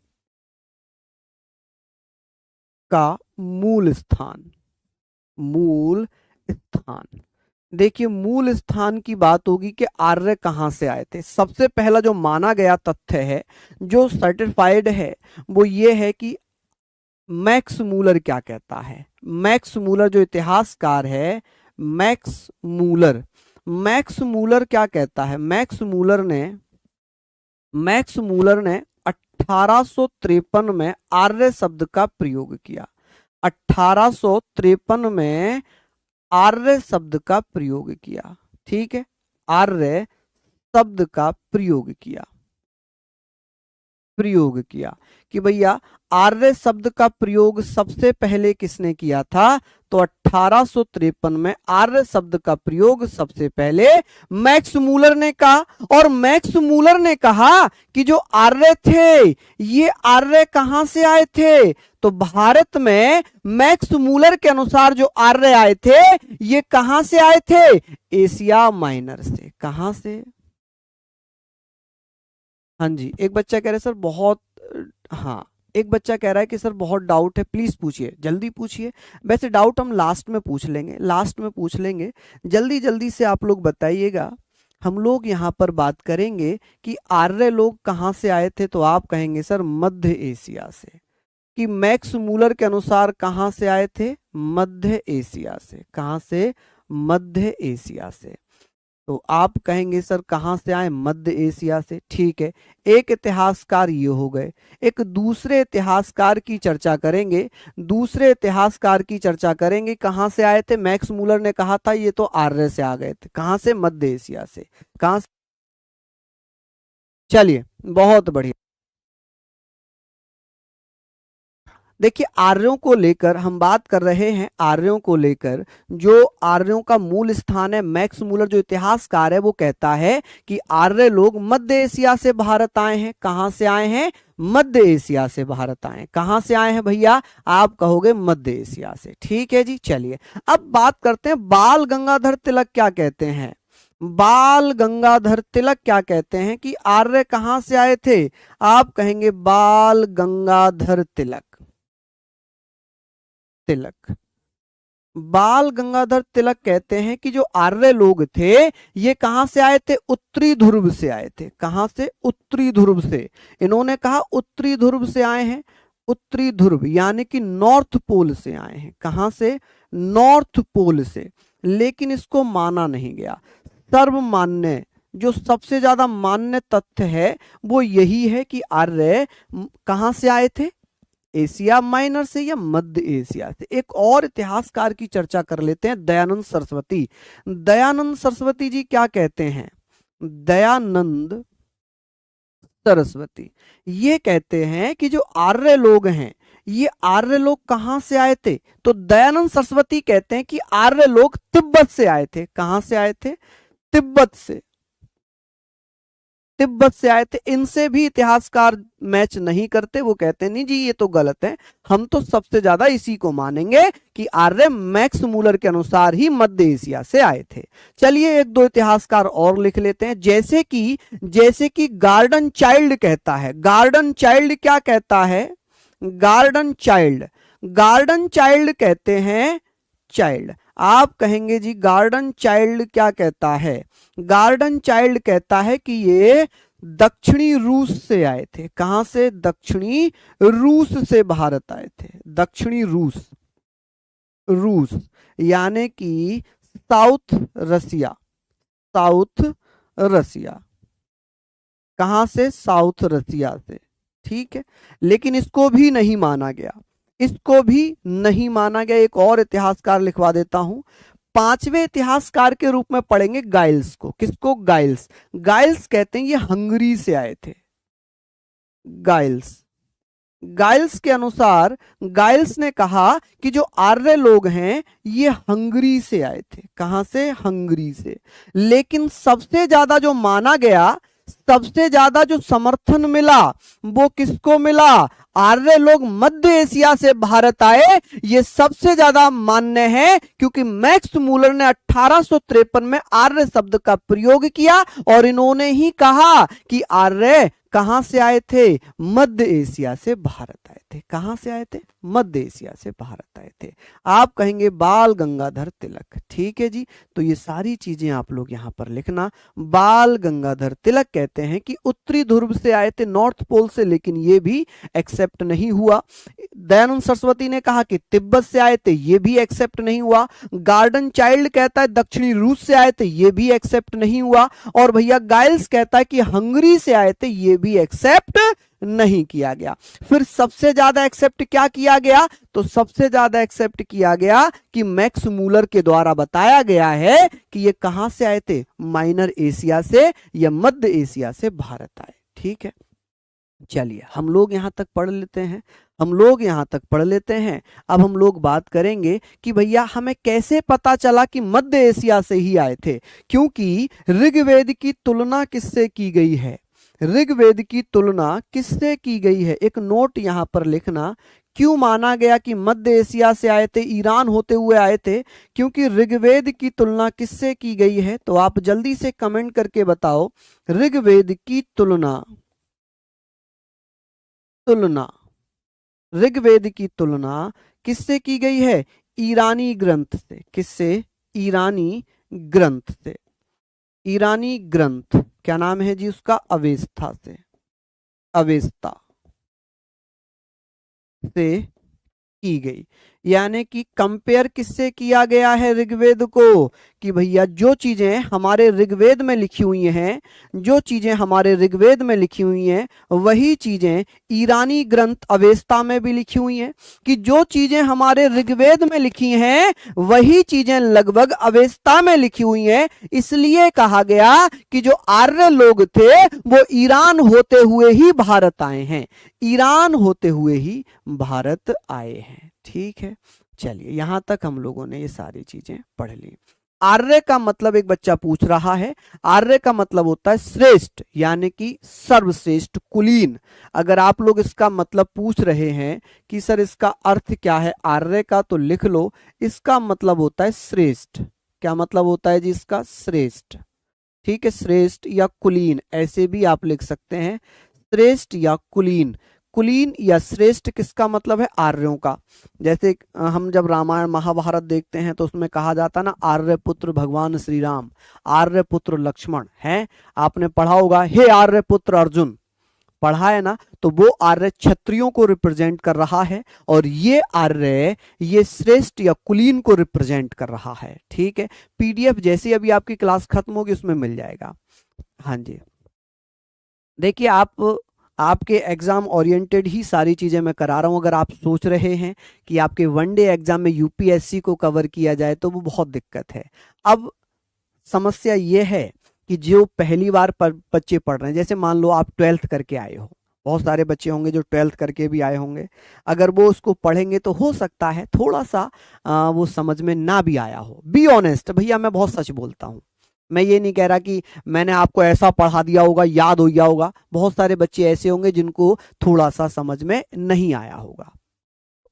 मूल स्थान। देखिए मूल स्थान की बात होगी कि आर्य कहां से आए थे। सबसे पहला जो माना गया तथ्य है, जो सर्टिफाइड है, वो ये है कि मैक्स मूलर क्या कहता है। मैक्स मूलर जो इतिहासकार है, मैक्स मूलर क्या कहता है? मैक्स मूलर ने 1853 में आर्य शब्द का प्रयोग किया। 1853 में आर्य शब्द का प्रयोग किया। ठीक है, आर्य शब्द का प्रयोग किया कि भैया आर्य शब्द का प्रयोग सबसे पहले किसने किया था? तो 1853 में आर्य शब्द का प्रयोग सबसे पहले मैक्स मूलर ने कहा। और मैक्स मूलर ने कहा कि जो आर्य थे, ये आर्य कहां से आए थे? तो भारत में मैक्स मूलर के अनुसार जो आर्य आए थे, ये कहां से आए थे? एशिया माइनर से। कहां से? हाँ जी, एक बच्चा कह रहा है सर बहुत, हाँ एक बच्चा कह रहा है कि सर बहुत डाउट है, प्लीज पूछिए, जल्दी पूछिए। वैसे डाउट हम लास्ट में पूछ लेंगे, जल्दी जल्दी से आप लोग बताइएगा। हम लोग यहाँ पर बात करेंगे कि आर्य लोग कहाँ से आए थे। तो आप कहेंगे सर मध्य एशिया से। कि मैक्स मूलर के अनुसार कहाँ से आए थे? मध्य एशिया से। कहाँ से? मध्य एशिया से। तो आप कहेंगे सर कहां से आए? मध्य एशिया से। ठीक है, एक इतिहासकार ये हो गए। एक दूसरे इतिहासकार की चर्चा करेंगे। कहां से आए थे? मैक्स मूलर ने कहा था ये तो आर्य से आ गए थे। कहां से? मध्य एशिया से। कहां से? चलिए बहुत बढ़िया। देखिए आर्यों को लेकर हम बात कर रहे हैं। आर्यों को लेकर जो आर्यों का मूल स्थान है, मैक्स मूलर जो इतिहासकार है वो कहता है कि आर्य लोग मध्य एशिया से भारत आए हैं। कहां से आए हैं? मध्य एशिया से भारत आए हैं। कहां से आए हैं भैया? आप कहोगे मध्य एशिया से। ठीक है जी, चलिए अब बात करते हैं बाल गंगाधर तिलक क्या कहते हैं। बाल गंगाधर तिलक क्या कहते हैं कि आर्य कहां से आए थे? आप कहेंगे बाल गंगाधर तिलक। बाल गंगाधर तिलक कहते हैं कि जो आर्य लोग थे ये कहां से आए थे? उत्तरी ध्रुव से आए थे। कहां से? उत्तरी ध्रुव से। इन्होंने कहा उत्तरी ध्रुव से आए हैं। उत्तरी ध्रुव यानी कि नॉर्थ पोल से आए हैं। कहां से? नॉर्थ पोल से। लेकिन इसको माना नहीं गया। सर्वमान्य जो सबसे ज्यादा मान्य तथ्य है वो यही है कि आर्य कहां से आए थे? एशिया माइनर से या मध्य एशिया से। एक और इतिहासकार की चर्चा कर लेते हैं, दयानंद सरस्वती। दयानंद सरस्वती जी क्या कहते हैं? दयानंद सरस्वती ये कहते हैं कि जो आर्य लोग हैं, ये आर्य लोग कहां से आए थे? तो दयानंद सरस्वती कहते हैं कि आर्य लोग तिब्बत से आए थे। कहां से आए थे? तिब्बत से। तिब्बत से आए थे। इनसे भी इतिहासकार मैच नहीं करते। वो कहते नहीं जी ये तो गलत है, हम तो सबसे ज्यादा इसी को मानेंगे कि आर्य मैक्स मूलर के अनुसार ही मध्य एशिया से आए थे। चलिए एक दो इतिहासकार और लिख लेते हैं। जैसे कि गार्डन चाइल्ड कहता है। गार्डन चाइल्ड क्या कहता है? गार्डन चाइल्ड कहते हैं चाइल्ड। आप कहेंगे जी गार्डन चाइल्ड क्या कहता है? गार्डन चाइल्ड कहता है कि ये दक्षिणी रूस से आए थे। कहां से? दक्षिणी रूस से भारत आए थे। दक्षिणी रूस, रूस यानी कि साउथ रसिया, साउथ रसिया। कहां से? साउथ रसिया से। ठीक है, लेकिन इसको भी नहीं माना गया, इसको भी नहीं माना गया। एक और इतिहासकार लिखवा देता हूं, पांचवें इतिहासकार के रूप में पढ़ेंगे गाइल्स को। किसको? गाइल्स। गाइल्स कहते हैं ये हंगरी से आए थे। गाइल्स, गाइल्स के अनुसार, गाइल्स ने कहा कि जो आर्य लोग हैं ये हंगरी से आए थे। कहां से? हंगरी से। लेकिन सबसे ज्यादा जो माना गया, सबसे ज्यादा जो समर्थन मिला वो किसको मिला? आर्य लोग मध्य एशिया से भारत आए, ये सबसे ज्यादा मान्य है, क्योंकि मैक्स मूलर ने 1853 में आर्य शब्द का प्रयोग किया और इन्होंने ही कहा कि आर्य कहां से आए थे? मध्य एशिया से भारत आए थे। कहां से आए थे? मध्य एशिया से भारत आए थे। आप कहेंगे बाल गंगाधर तिलक। ठीक है जी, तो ये सारी चीजें आप लोग यहां पर लिखना। बाल गंगाधर तिलक कहते हैं कि उत्तरी ध्रुव से आए थे, नॉर्थ पोल से, लेकिन ये भी एक्सेप्ट नहीं हुआ। दयानंद सरस्वती ने कहा कि तिब्बत से आए थे, ये भी एक्सेप्ट नहीं हुआ। गार्डन चाइल्ड कहता है दक्षिणी रूस से आए थे, ये भी एक्सेप्ट नहीं हुआ। और भैया गाइल्स कहता है कि हंगरी से आए थे, ये भी एक्सेप्ट नहीं किया गया। फिर सबसे ज्यादा एक्सेप्ट क्या किया गया? तो सबसे ज्यादा एक्सेप्ट किया गया कि मैक्स मूलर के द्वारा बताया गया है कि ये कहां से आए थे? माइनर एशिया से या मध्य एशिया से भारत आए। ठीक है, चलिए हम लोग यहां तक पढ़ लेते हैं, हम लोग यहां तक पढ़ लेते हैं। अब हम लोग बात करेंगे कि भैया हमें कैसे पता चला कि मध्य एशिया से ही आए थे, क्योंकि ऋग्वेद की तुलना किससे की गई है? ऋग्वेद की तुलना किससे की गई है? एक नोट यहां पर लिखना। क्यों माना गया कि मध्य एशिया से आए थे, ईरान होते हुए आए थे? क्योंकि ऋग्वेद की तुलना किससे की गई है? तो आप जल्दी से कमेंट करके बताओ। ऋग्वेद की तुलना, तुलना, ऋग्वेद की तुलना किससे की गई है? ईरानी ग्रंथ से। किससे? ईरानी ग्रंथ से। ईरानी ग्रंथ, क्या नाम है जी उसका? अवेस्ता से। अवेस्ता से की गई। यानी कि कंपेयर किससे किया गया है ऋग्वेद को? कि भैया जो चीजें हमारे ऋग्वेद में लिखी हुई हैं, जो चीजें हमारे ऋग्वेद में लिखी हुई हैं, वही चीजें ईरानी ग्रंथ अवेस्ता में भी लिखी हुई हैं। कि जो चीजें हमारे ऋग्वेद में लिखी हैं वही चीजें लगभग अवेस्ता में लिखी हुई हैं। इसलिए कहा गया कि जो आर्य लोग थे वो ईरान होते हुए ही भारत आए हैं, ईरान होते हुए ही भारत आए हैं। ठीक है, चलिए यहां तक हम लोगों ने ये सारी चीजें पढ़ ली। आर्य का मतलब एक बच्चा पूछ रहा है, आर्य का मतलब होता है श्रेष्ठ, यानी कि सर्वश्रेष्ठ, कुलीन। अगर आप लोग इसका मतलब पूछ रहे हैं कि सर इसका अर्थ क्या है आर्य का, तो लिख लो, इसका मतलब होता है श्रेष्ठ। क्या मतलब होता है जी इसका? श्रेष्ठ। ठीक है, श्रेष्ठ या कुलीन ऐसे भी आप लिख सकते हैं, श्रेष्ठ या कुलीन। कुलीन या श्रेष्ठ किसका मतलब है? आर्यों का। जैसे हम जब रामायण महाभारत देखते हैं तो उसमें कहा जाता है ना, आर्य पुत्र भगवान श्री राम, आर्य पुत्र लक्ष्मण है। आपने पढ़ा होगा, हे आर्य पुत्र अर्जुन, पढ़ा है ना? तो वो आर्य क्षत्रियों को रिप्रेजेंट कर रहा है और ये आर्य ये श्रेष्ठ या कुलीन को रिप्रेजेंट कर रहा है। ठीक है, पीडीएफ जैसे अभी आपकी क्लास खत्म होगी उसमें मिल जाएगा। हाँ जी, देखिए आपके एग्जाम ओरिएंटेड ही सारी चीजें मैं करा रहा हूं। अगर आप सोच रहे हैं कि आपके वनडे एग्जाम में यूपीएससी को कवर किया जाए तो वो बहुत दिक्कत है। अब समस्या ये है कि जो पहली बार बच्चे पढ़ रहे हैं, जैसे मान लो आप 12th करके आए हो, बहुत सारे बच्चे होंगे जो 12th करके भी आए होंगे, अगर वो उसको पढ़ेंगे तो हो सकता है थोड़ा सा वो समझ में ना भी आया हो। बी ऑनेस्ट भैया, मैं बहुत सच बोलता हूँ। मैं ये नहीं कह रहा कि मैंने आपको ऐसा पढ़ा दिया होगा, याद हो गया होगा। बहुत सारे बच्चे ऐसे होंगे जिनको थोड़ा सा समझ में नहीं आया होगा।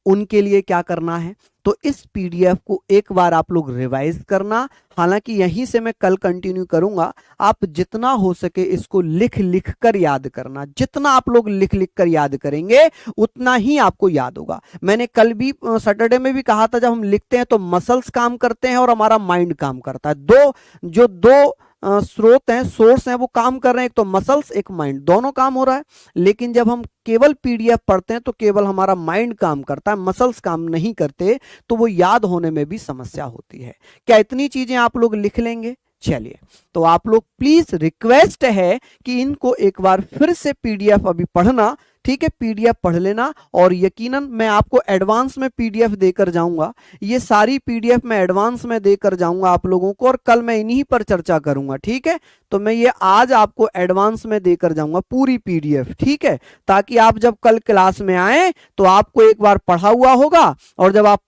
उनके लिए क्या करना है, तो इस पीडीएफ को एक बार आप लोग रिवाइज करना। हालांकि यहीं से मैं कल कंटिन्यू करूंगा। आप जितना हो सके इसको लिख लिख कर याद करना। जितना आप लोग लिख लिख कर याद करेंगे उतना ही आपको याद होगा। मैंने कल भी सैटरडे में भी कहा था, जब हम लिखते हैं तो मसल्स काम करते हैं और हमारा माइंड काम करता है। दो स्रोत हैं, सोर्स हैं, वो काम कर रहे हैं, एक तो मसल्स एक माइंड, दोनों काम हो रहा है। लेकिन जब हम केवल पीडीएफ पढ़ते हैं तो केवल हमारा माइंड काम करता है, मसल्स काम नहीं करते, तो वो याद होने में भी समस्या होती है। क्या इतनी चीजें आप लोग लिख लेंगे? चलिए, तो आप लोग प्लीज रिक्वेस्ट है कि इनको एक बार फिर से पीडीएफ अभी पढ़ना, ठीक है, पीडीएफ पढ़ लेना। और यकीनन मैं आपको एडवांस में पीडीएफ देकर जाऊंगा, ये सारी पीडीएफ मैं एडवांस में देकर जाऊंगा आप लोगों को, और कल मैं इन्हीं पर चर्चा करूंगा, ठीक है। तो मैं ये आज आपको एडवांस में देकर जाऊंगा पूरी पीडीएफ, ठीक है, ताकि आप जब कल क्लास में आए तो आपको एक बार पढ़ा हुआ होगा, और जब आप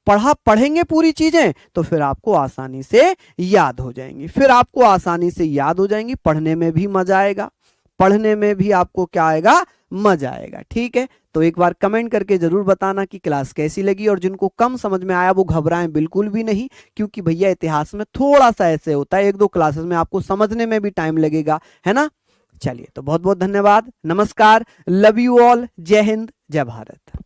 पढ़ेंगे पूरी चीजें तो फिर आपको आसानी से याद हो जाएंगी, फिर आपको आसानी से याद हो जाएंगी, पढ़ने में भी मजा आएगा, पढ़ने में भी आपको क्या आएगा? मजा आएगा, ठीक है। तो एक बार कमेंट करके जरूर बताना कि क्लास कैसी लगी, और जिनको कम समझ में आया वो घबराएं बिल्कुल भी नहीं, क्योंकि भैया इतिहास में थोड़ा सा ऐसे होता है, एक दो क्लासेस में आपको समझने में भी टाइम लगेगा, है ना। चलिए, तो बहुत बहुत धन्यवाद, नमस्कार, लव यू ऑल, जय हिंद, जय भारत।